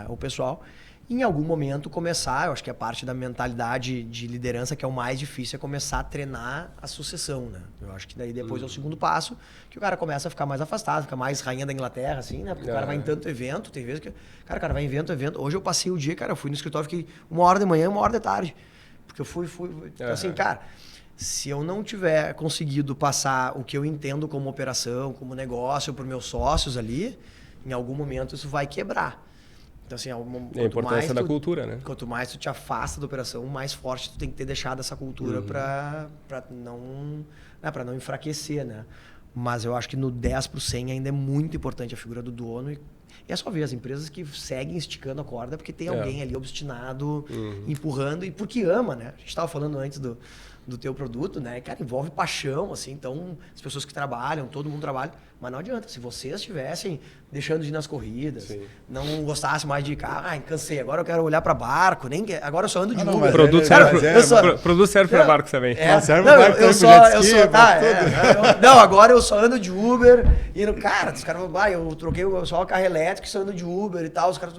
o pessoal. Em algum momento começar, eu acho que a parte da mentalidade de liderança que é o mais difícil é começar a treinar a sucessão, né? Eu acho que daí depois é o segundo passo, que o cara começa a ficar mais afastado, fica mais rainha da Inglaterra, assim, né? Porque o cara vai em tanto evento, tem vezes que... Cara, o cara vai em evento. Hoje eu passei o dia, cara, eu fui no escritório, fiquei 1h da manhã, 1h da tarde. Porque eu fui assim, cara, se eu não tiver conseguido passar o que eu entendo como operação, como negócio, para os meus sócios ali, em algum momento isso vai quebrar. Então, assim, a importância da cultura, né? Quanto mais tu te afasta da operação, mais forte tu tem que ter deixado essa cultura para não enfraquecer, né? Mas eu acho que no 10 pro 100 ainda é muito importante a figura do dono. E é só ver as empresas que seguem esticando a corda porque tem alguém ali obstinado, empurrando e porque ama, né? A gente estava falando antes do teu produto, né? Cara, envolve paixão, assim. Então, as pessoas que trabalham, todo mundo trabalha. Mas não adianta. Se vocês estivessem deixando de ir nas corridas, não gostassem mais de carro, cansei, agora eu quero olhar para barco, agora eu só ando de Uber. Produto serve para barco também. Serve para barco, não, agora eu só ando de Uber. E, cara, os caras vão, eu troquei só o carro elétrico e só ando de Uber e tal. Os caras...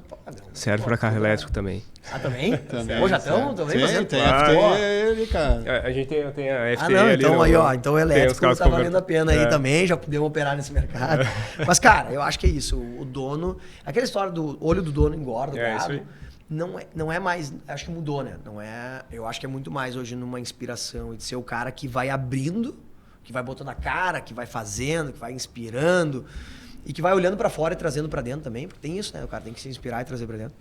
serve para carro elétrico também. Ah, também? Pô, já estão também fazendo? Tem FT, cara. A gente tem a FT ali. Então aí, ó. Então o elétrico tá valendo a pena aí também. Já podemos operar nesse mercado. Mas, cara, eu acho que é isso. O dono... Aquela história do olho do dono engorda, isso aí. Não é mais... Acho que mudou, né? Eu acho que é muito mais hoje numa inspiração e de ser o cara que vai abrindo, que vai botando a cara, que vai fazendo, que vai inspirando e que vai olhando pra fora e trazendo pra dentro também, porque tem isso, né? O cara tem que se inspirar e trazer pra dentro.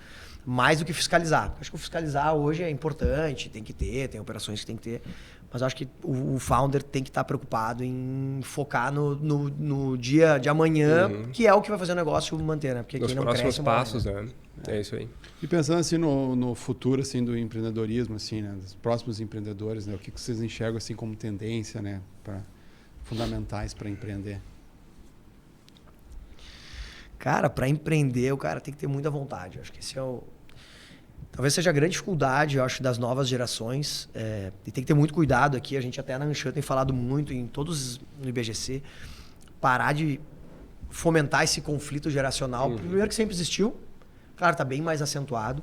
Mais do que fiscalizar. Acho que o fiscalizar hoje é importante, tem que ter, tem operações que tem que ter. Mas acho que o founder tem que estar preocupado em focar no dia de amanhã, que é o que vai fazer o negócio manter, né? Porque nos quem não próximos cresce, passos, morre, né? É isso aí. E pensando assim no futuro assim do empreendedorismo, assim, né? Dos próximos empreendedores, né? O que vocês enxergam assim como tendência, né? Fundamentais para empreender? Cara, para empreender, o cara tem que ter muita vontade. Acho que esse é talvez seja a grande dificuldade, eu acho, das novas gerações. E tem que ter muito cuidado aqui. A gente até na Anshan tem falado muito em todos no IBGC. Parar de fomentar esse conflito geracional. Primeiro que sempre existiu. Claro, está bem mais acentuado.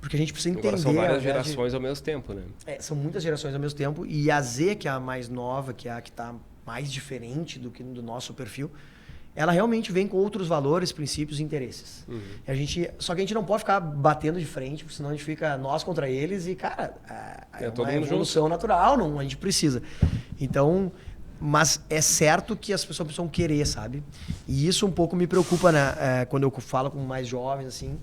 Porque a gente precisa entender... Agora são várias gerações ao mesmo tempo, né? São muitas gerações ao mesmo tempo. E a Z, que é a mais nova, que é a que está mais diferente do nosso perfil, ela realmente vem com outros valores, princípios e interesses. Só que a gente não pode ficar batendo de frente, porque senão a gente fica nós contra eles e, cara, é uma evolução natural, a gente precisa. Então, mas é certo que as pessoas precisam querer, sabe? E isso um pouco me preocupa, né? Quando eu falo com mais jovens, assim,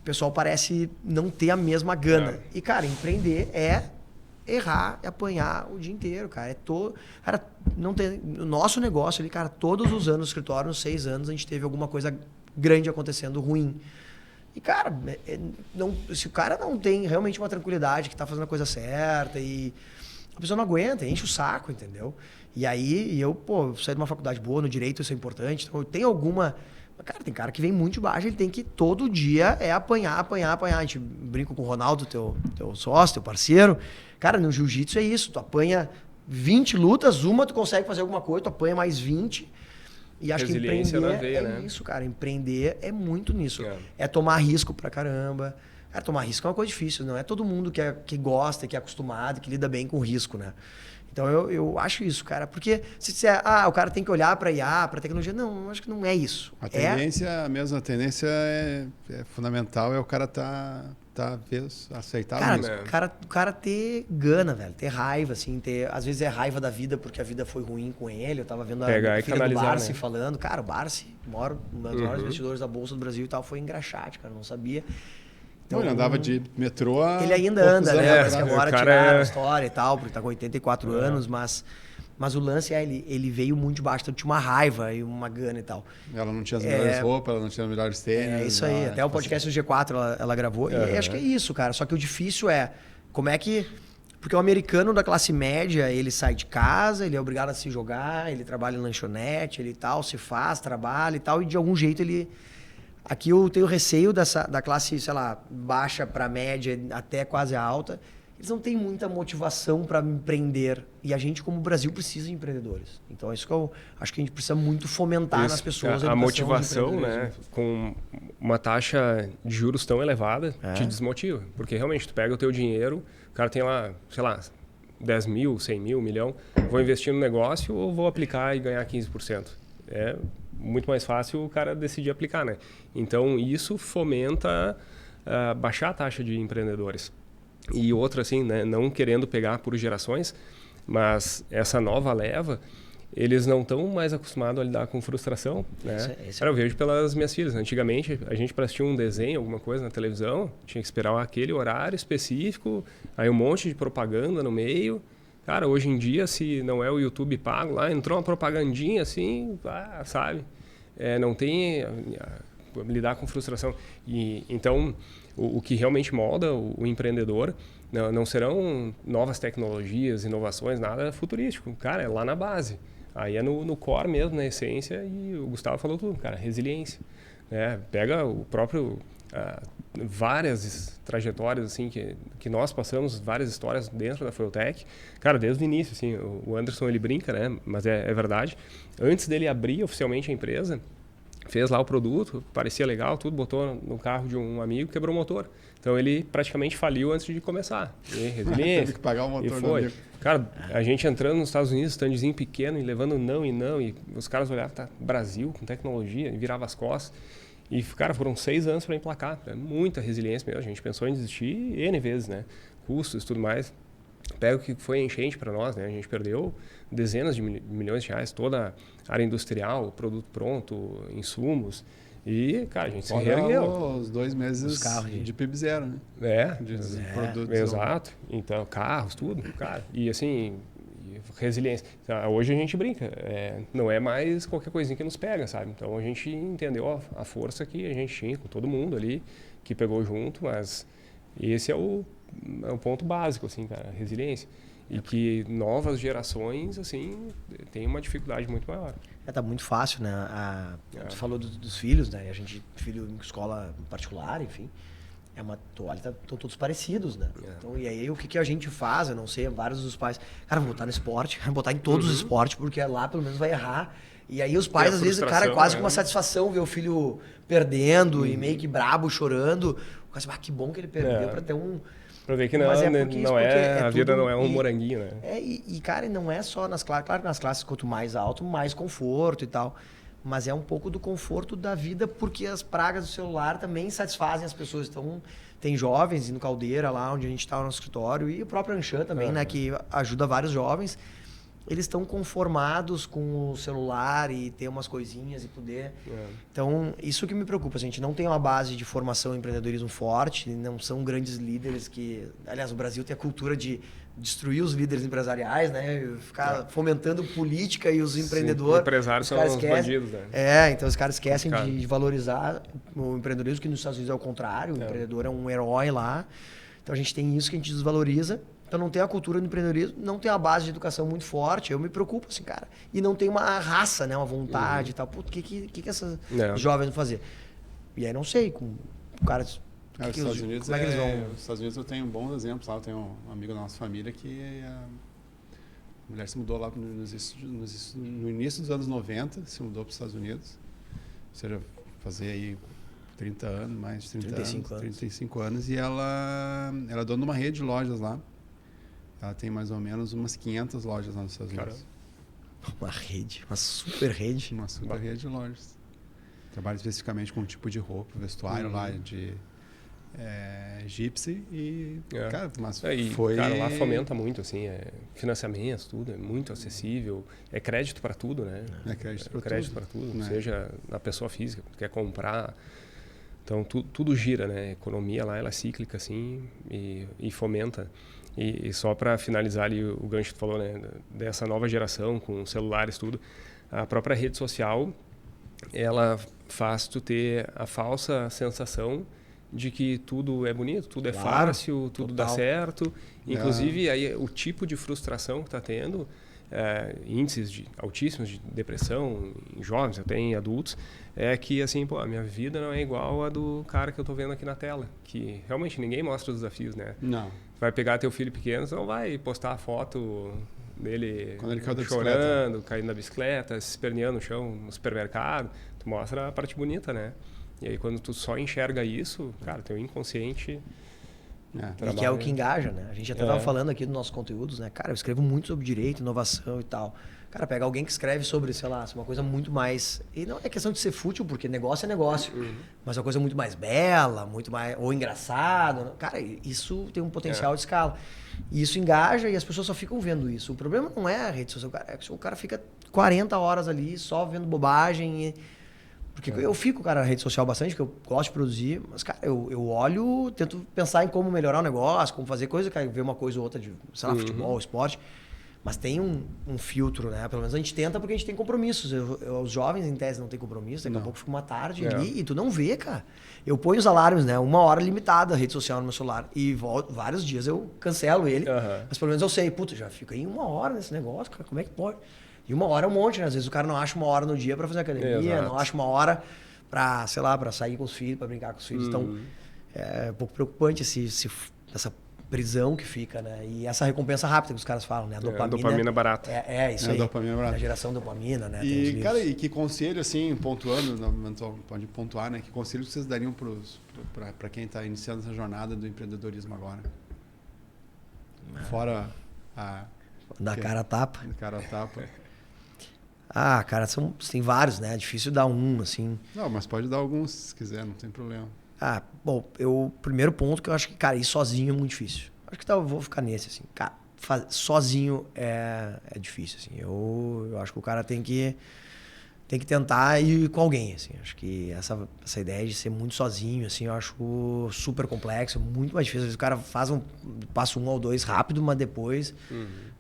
o pessoal parece não ter a mesma gana. E, cara, empreender é errar, é apanhar o dia inteiro, cara. Cara, não tem... O nosso negócio ali, cara, todos os anos no escritório, nos 6 anos, a gente teve alguma coisa grande acontecendo, ruim. E, cara, se o cara não tem realmente uma tranquilidade, que tá fazendo a coisa certa e a pessoa não aguenta, enche o saco, entendeu? E aí, eu saí de uma faculdade boa, no direito isso é importante, então eu tenho alguma... Cara, tem cara que vem muito de baixo, ele tem que todo dia apanhar. A gente brinca com o Ronaldo, teu sócio, teu parceiro. Cara, no jiu-jitsu é isso, tu apanha 20 lutas, uma tu consegue fazer alguma coisa, tu apanha mais 20. E acho que empreender isso, cara. Empreender é muito nisso. É tomar risco pra caramba. Cara, tomar risco é uma coisa difícil, não é todo mundo que gosta, que é acostumado, que lida bem com risco, né? Então, eu acho isso, cara. Porque se disser, o cara tem que olhar para IA, para tecnologia, não, eu acho que não é isso. A tendência é fundamental, é o cara aceitar o cara ter gana, velho, ter raiva, assim, às vezes é raiva da vida porque a vida foi ruim com ele. Eu tava vendo a filha do Barsi falando, cara, o Barsi, um dos maiores investidores da Bolsa do Brasil e tal, foi engraxate, cara, não sabia. Então, ele andava de metrô ele ainda anda, né? Mas que agora tiraram a história e tal, porque tá com 84 anos, mas o lance ele veio muito de baixo, então tinha uma raiva e uma gana e tal. Ela não tinha as melhores roupas, ela não tinha os melhores tênis. É isso aí, até o podcast do G4 ela gravou. E acho que é isso, cara. Só que o difícil é como é que... Porque o americano da classe média, ele sai de casa, ele é obrigado a se jogar, ele trabalha em lanchonete, ele tal, se faz, trabalha e tal, e de algum jeito ele... Aqui eu tenho receio da classe, sei lá, baixa para média até quase alta. Eles não têm muita motivação para empreender. E a gente, como Brasil, precisa de empreendedores. Então, é isso que eu acho que a gente precisa muito fomentar nas pessoas. A motivação, né? Com uma taxa de juros tão elevada, te desmotiva. Porque, realmente, tu pega o teu dinheiro, o cara tem lá, sei lá, 10 mil, 100 mil, 1 milhão. Vou investir no negócio ou vou aplicar e ganhar 15%? É muito mais fácil o cara decidir aplicar, né? Então, isso fomenta baixar a taxa de empreendedores. E outra, assim, né, não querendo pegar por gerações, mas essa nova leva, eles não estão mais acostumados a lidar com frustração, né? Eu vejo pelas minhas filhas. Antigamente, a gente para assistir um desenho, alguma coisa na televisão, tinha que esperar aquele horário específico, aí um monte de propaganda no meio. Cara, hoje em dia, se não é o YouTube pago lá, entrou uma propagandinha assim, sabe? Não tem lidar com frustração. E então, o que realmente molda o empreendedor não serão novas tecnologias, inovações, nada futurístico. Cara, é lá na base. Aí é no core mesmo, na essência, e o Gustavo falou tudo, cara, resiliência. Pega o próprio... várias trajetórias assim que nós passamos, várias histórias dentro da Fueltech, cara, desde o início, assim, o Anderson ele brinca, né, mas é verdade, antes dele abrir oficialmente a empresa, fez lá o produto, parecia legal, tudo, botou no carro de um amigo, quebrou o motor, então ele praticamente faliu antes de começar, e resiliência, teve que pagar o motor, e foi, cara, a gente entrando nos Estados Unidos, standzinho pequeno e levando não, e os caras olhavam, tá, Brasil com tecnologia, e virava as costas. E, cara, foram 6 anos para emplacar. É muita resiliência mesmo. A gente pensou em desistir N vezes, né? Custos e tudo mais. Pega o que foi enchente para nós, né? A gente perdeu dezenas de milhões de reais, toda a área industrial, produto pronto, insumos. E, cara, a gente se reergueu. Os 2 meses de PIB zero, né? De produtos. Exato. Então, carros, tudo, cara. E, assim... resiliência. Hoje a gente brinca, não é mais qualquer coisinha que nos pega, sabe? Então a gente entendeu a força que a gente tinha com todo mundo ali, que pegou junto, mas esse é o ponto básico, assim, cara, resiliência. E que novas gerações, assim, têm uma dificuldade muito maior. Tá muito fácil, né? Tu falou dos filhos, né? A gente, filho em escola particular, enfim. É uma toalha, estão todos parecidos, né? Então, e aí o que a gente faz? Eu não sei, vários dos pais, cara, vou botar no esporte, vou botar em todos os esportes, porque lá pelo menos vai errar. E aí os pais, às vezes, cara, quase com uma satisfação ver o filho perdendo e meio que brabo, chorando. O cara, que bom que ele perdeu para ter um... Pra ver que não, a vida não é um moranguinho, né? Cara, não é só nas classes, claro que nas classes quanto mais alto, mais conforto e tal. Mas é um pouco do conforto da vida, porque as pragas do celular também satisfazem as pessoas. Então, tem jovens no Caldeira, lá onde a gente está no nosso escritório, e o próprio Anshan também, né, que ajuda vários jovens. Eles estão conformados com o celular e ter umas coisinhas e poder... Então, isso que me preocupa. A gente não tem uma base de formação em empreendedorismo forte, não são grandes líderes que... Aliás, o Brasil tem a cultura de destruir os líderes empresariais, né? Ficar fomentando política e os empreendedores... Os empresários são os bandidos, né? Então os caras esquecem de valorizar o empreendedorismo, que nos Estados Unidos é o contrário. O empreendedor é um herói lá. Então a gente tem isso que a gente desvaloriza. Então não tem a cultura do empreendedorismo, não tem a base de educação muito forte. Eu me preocupo, assim, cara. E não tem uma raça, né? Uma vontade e tal. Pô, o que essas jovens vão fazer? E aí não sei, com caras... Os Estados Unidos como é que eles vão... Os Estados Unidos eu tenho bons exemplos lá. Eu tenho um amigo da nossa família que a mulher se mudou lá no início dos anos 90, se mudou para os Estados Unidos. Ou seja, fazer aí 30 anos, mais de 35 anos. E ela é dona de uma rede de lojas lá. Ela tem mais ou menos umas 500 lojas lá nos Estados Unidos. Uma rede, uma super rede. Uma super rede de lojas. Trabalha especificamente com um tipo de roupa, vestuário lá de gypsy e... Cara, mas foi... Cara, lá fomenta muito, assim, financiamentos, tudo, é muito acessível. É crédito para tudo, né? É crédito para tudo. Né? Seja na pessoa física, quer comprar... Então, tudo gira, né? A economia lá, ela é cíclica, assim, e fomenta. E só para finalizar ali o gancho que tu falou, né? Dessa nova geração, com celulares, tudo. A própria rede social, ela faz tu ter a falsa sensação de que tudo é bonito, tudo é fácil, tudo dá certo. Inclusive, aí, o tipo de frustração que está tendo, índices altíssimos de depressão em jovens, até em adultos, é que assim, pô, a minha vida não é igual a do cara que eu estou vendo aqui na tela. Que realmente ninguém mostra os desafios, né? Não. Vai pegar teu filho pequeno, você não vai postar a foto dele quando ele caiu chorando, caindo da bicicleta, se esperneando no chão no supermercado. Tu mostra a parte bonita, né? E aí quando tu só enxerga isso, cara, teu inconsciente... E que é o que engaja, né? A gente até estava falando aqui dos nossos conteúdos, né? Cara, eu escrevo muito sobre direito, inovação e tal. Cara, pega alguém que escreve sobre, sei lá, uma coisa muito mais... E não é questão de ser fútil, porque negócio é negócio. Mas é uma coisa muito mais bela, muito mais... Ou engraçado. Cara, isso tem um potencial de escala. E isso engaja e as pessoas só ficam vendo isso. O problema não é a rede social. É que o cara fica 40 horas ali só vendo bobagem. Porque eu fico, cara, na rede social bastante, porque eu gosto de produzir. Mas, cara, eu olho, tento pensar em como melhorar o negócio, como fazer coisa, cara, ver uma coisa ou outra de, sei lá, futebol, esporte. Mas tem um filtro, né? Pelo menos a gente tenta porque a gente tem compromissos. Os jovens, em tese, não tem compromisso. Daqui a pouco fica uma tarde ali e tu não vê, cara. Eu ponho os alarmes, né? 1 hora limitada a rede social no meu celular. E vários dias eu cancelo ele. Mas pelo menos eu sei, puta, já fico aí 1 hora nesse negócio, cara. Como é que pode? E 1 hora é um monte, né? Às vezes o cara não acha 1 hora no dia pra fazer academia, não acha 1 hora pra, sei lá, pra sair com os filhos, pra brincar com os filhos. Então, é um pouco preocupante essa prisão que fica, né? E essa recompensa rápida que os caras falam, né? A dopamina barata. Isso aí. A dopamina barata. A geração dopamina, né? E, cara, e que conselho, assim, pontuando, pode pontuar, né? Que conselho vocês dariam para quem está iniciando essa jornada do empreendedorismo agora? Fora a... Da cara a tapa. Da cara a tapa. Cara, tem vários, né? É difícil dar um, assim. Não, mas pode dar alguns se quiser, não tem problema. Bom, primeiro ponto que eu acho que, cara, ir sozinho é muito difícil. Acho que eu vou ficar nesse, assim. Cara, sozinho é difícil, assim. Eu acho que o cara tem que tentar ir com alguém, assim. Acho que essa ideia de ser muito sozinho, assim, eu acho super complexo, muito mais difícil. Às vezes o cara passa 1 ou 2 rápido, mas depois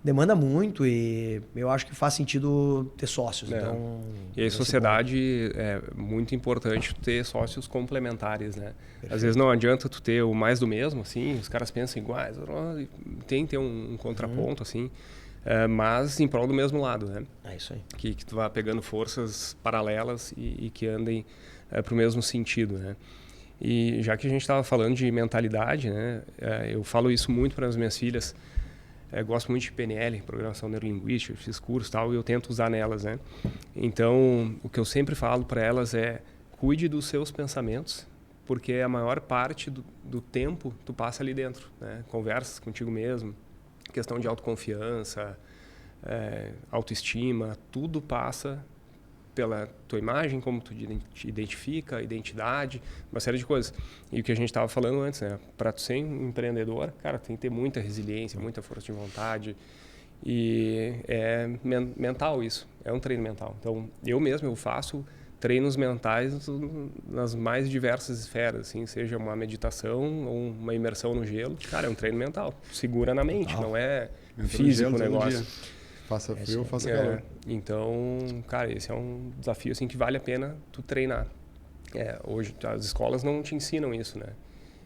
demanda muito e eu acho que faz sentido ter sócios. Então, e aí, sociedade, é muito importante ter sócios complementares, né? Perfeito. Às vezes não adianta tu ter o mais do mesmo, assim, os caras pensam iguais, tem que ter um contraponto, assim. Mas em prol do mesmo lado, né? É isso aí. Que tu vá pegando forças paralelas e que andem para o mesmo sentido, né? E já que a gente estava falando de mentalidade, né? Eu falo isso muito para as minhas filhas. Gosto muito de PNL, Programação Neurolinguística, fiz curso e tal, e eu tento usar nelas, né? Então, o que eu sempre falo para elas é cuide dos seus pensamentos, porque a maior parte do tempo tu passa ali dentro, né? Conversas contigo mesmo, questão de autoconfiança, autoestima, tudo passa pela tua imagem, como tu te identifica, identidade, uma série de coisas. E o que a gente estava falando antes, né? Para tu ser um empreendedor, cara, tem que ter muita resiliência, muita força de vontade. E é mental isso, é um treino mental. Então, eu faço treinos mentais nas mais diversas esferas, assim, seja uma meditação ou uma imersão no gelo. Cara, é um treino mental. Segura na mente, não é físico o negócio. Faça frio, faça calor. Então, cara, esse é um desafio assim que vale a pena tu treinar. Hoje as escolas não te ensinam isso, né?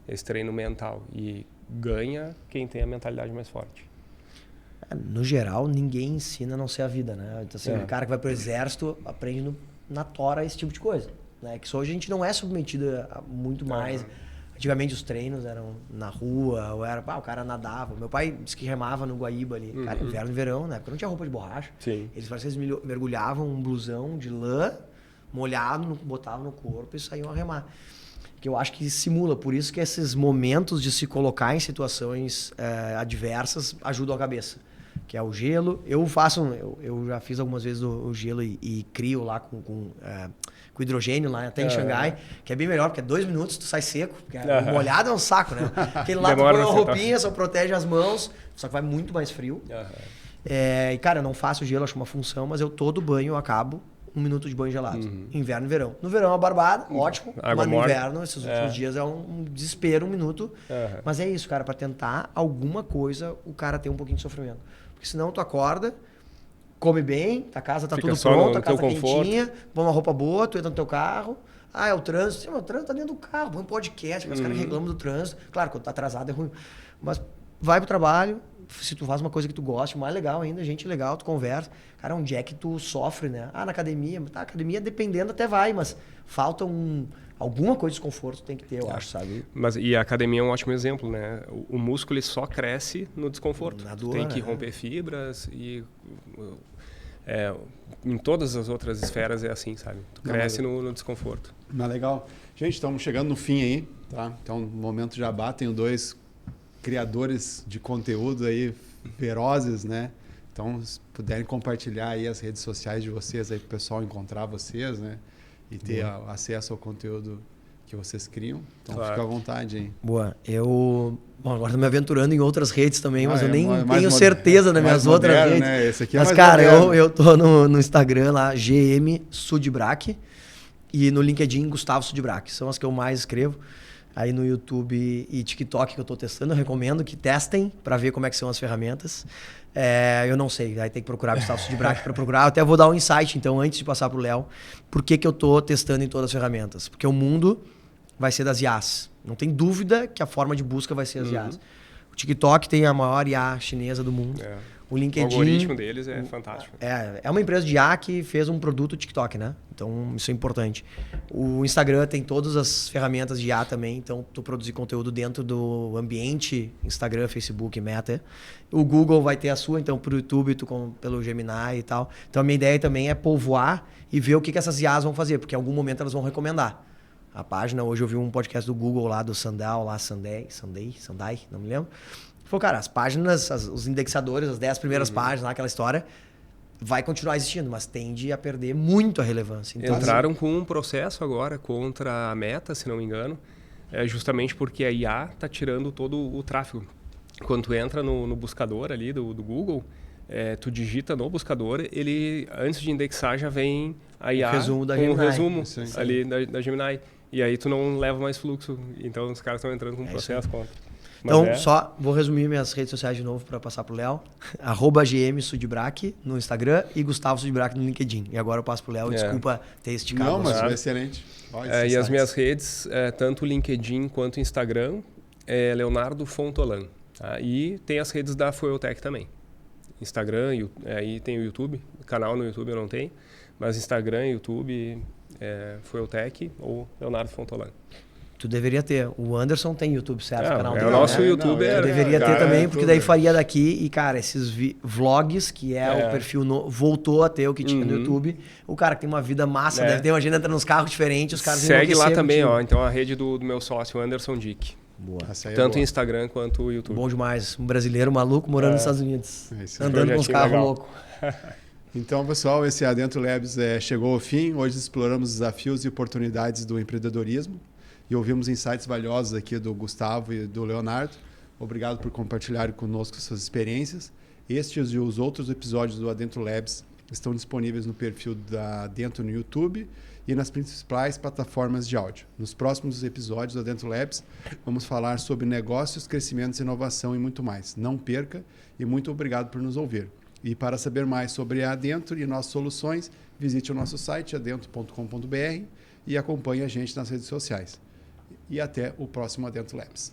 Esse treino mental. E ganha quem tem a mentalidade mais forte. No geral, ninguém ensina a não ser a vida, né? Então, assim, o cara que vai pro exército aprende na tora esse tipo de coisa, né? Que hoje a gente não é submetido a muito mais. Antigamente os treinos eram na rua, ou o cara nadava. Meu pai disse que remava no Guaíba ali. Cara, inverno e verão, né? Porque não tinha roupa de borracha. Sim. Eles mergulhavam um blusão de lã, molhado, botavam no corpo e saíam a remar. Que eu acho que simula. Por isso que esses momentos de se colocar em situações adversas ajudam a cabeça. Que é o gelo. Eu já fiz algumas vezes o gelo e crio lá com hidrogênio lá até em Xangai, que é bem melhor, porque 2 minutos tu sai seco, porque molhado é um saco, né? Aquele lá tu põe uma roupinha, só protege as mãos, só que vai muito mais frio. E cara, eu não faço gelo, acho uma função, mas eu todo banho eu acabo 1 minuto de banho gelado. Inverno e verão. No verão é uma barbada, ótimo, mas no inverno, esses últimos dias é um desespero, 1 minuto. Mas é isso, cara, pra tentar alguma coisa, o cara tem um pouquinho de sofrimento. Porque senão tu acorda, come bem, a casa tá tudo pronto, a casa tá quentinha, põe uma roupa boa, tu entra no teu carro. É o trânsito. Sim, o trânsito tá dentro do carro, põe um podcast, os caras reclamam do trânsito. Claro, quando tá atrasado é ruim. Mas vai pro trabalho, se tu faz uma coisa que tu gosta, mais legal ainda, gente legal, tu conversa. Cara, onde é que tu sofre, né? Na academia. Tá, academia dependendo até vai, mas falta alguma coisa de desconforto tem que ter, eu acho, sabe? E a academia é um ótimo exemplo, né? O músculo ele só cresce no desconforto. Na dor, tem que romper fibras e... em todas as outras esferas é assim, sabe? Tu cresce no desconforto. Mas legal. Gente, estamos chegando no fim aí, tá? Então, no momento jabá, tenho 2 criadores de conteúdo aí ferozes, né? Então, se puderem compartilhar aí as redes sociais de vocês aí para o pessoal encontrar vocês, né? E ter acesso ao conteúdo que vocês criam. Então, fica à vontade, hein? Boa. Agora estou me aventurando em outras redes também, mas eu nem tenho certeza das minhas outras redes. Né? Esse aqui mas, cara, eu tô no Instagram lá, GM Sudbrack, e no LinkedIn, Gustavo Sudbrack. São as que eu mais escrevo. aí no YouTube e TikTok que eu tô testando. Eu recomendo que testem para ver como é que são as ferramentas. Eu não sei, aí tem que procurar Gustavo Sudbrack para procurar. Eu até vou dar um insight, então, antes de passar pro Léo, por que eu tô testando em todas as ferramentas. Porque o mundo vai ser das IAs. Não tem dúvida que a forma de busca vai ser as IAs. O TikTok tem a maior IA chinesa do mundo. O LinkedIn... O algoritmo deles é fantástico. É uma empresa de IA que fez um produto TikTok, né? Então, isso é importante. O Instagram tem todas as ferramentas de IA também. Então, tu produzir conteúdo dentro do ambiente Instagram, Facebook, Meta. O Google vai ter a sua, então, pro YouTube, pelo Gemini e tal. Então, a minha ideia também é povoar e ver o que essas IAs vão fazer. Porque em algum momento elas vão recomendar. A página, hoje eu vi um podcast do Google lá, do Sandal, lá, Sandai, não me lembro. Falou, cara, as páginas, os indexadores, as 10 primeiras páginas, lá, aquela história, vai continuar existindo, mas tende a perder muito a relevância. Então, entraram com um processo agora contra a Meta, se não me engano, justamente porque a IA está tirando todo o tráfego. Quando tu entra no buscador ali do Google, tu digita no buscador, ele, antes de indexar, já vem a IA com um resumo ali da Gemini. E aí tu não leva mais fluxo. Então os caras estão entrando com um processo contra. Então, só vou resumir minhas redes sociais de novo para passar pro Léo. @GMSudbrack no Instagram e Gustavo Sudbrack no LinkedIn. E agora eu passo pro Léo. Desculpa ter esticado. Não, mas foi excelente. E as minhas redes, tanto o LinkedIn quanto o Instagram, é Leonardo Fontolan. Tá? E tem as redes da Fueltech também. Instagram, aí tem o YouTube. Canal no YouTube eu não tenho. Mas Instagram, YouTube, Fueltech ou Leonardo Fontolan. Tu deveria ter. O Anderson tem YouTube, certo? O canal dele. O nosso YouTuber. Deveria ter também, porque daí faria daqui. E, cara, esses vlogs, que o perfil voltou a ter o que tinha no YouTube. O cara que tem uma vida massa, deve ter uma agenda, entra nos carros diferentes, os caras segue lá também, ó. Então a rede do meu sócio, Anderson Dick. Boa. Tanto o Instagram quanto o YouTube. Bom demais. Um brasileiro maluco morando nos Estados Unidos. Andando com os carros loucos. Então, pessoal, esse Adentro Labs chegou ao fim. Hoje exploramos desafios e oportunidades do empreendedorismo e ouvimos insights valiosos aqui do Gustavo e do Leonardo. Obrigado por compartilhar conosco suas experiências. Estes e os outros episódios do Adentro Labs estão disponíveis no perfil da Adentro no YouTube e nas principais plataformas de áudio. Nos próximos episódios do Adentro Labs, vamos falar sobre negócios, crescimento, inovação e muito mais. Não perca e muito obrigado por nos ouvir. E para saber mais sobre a Adentro e nossas soluções, visite o nosso site adentro.com.br e acompanhe a gente nas redes sociais. E até o próximo Adentro Labs.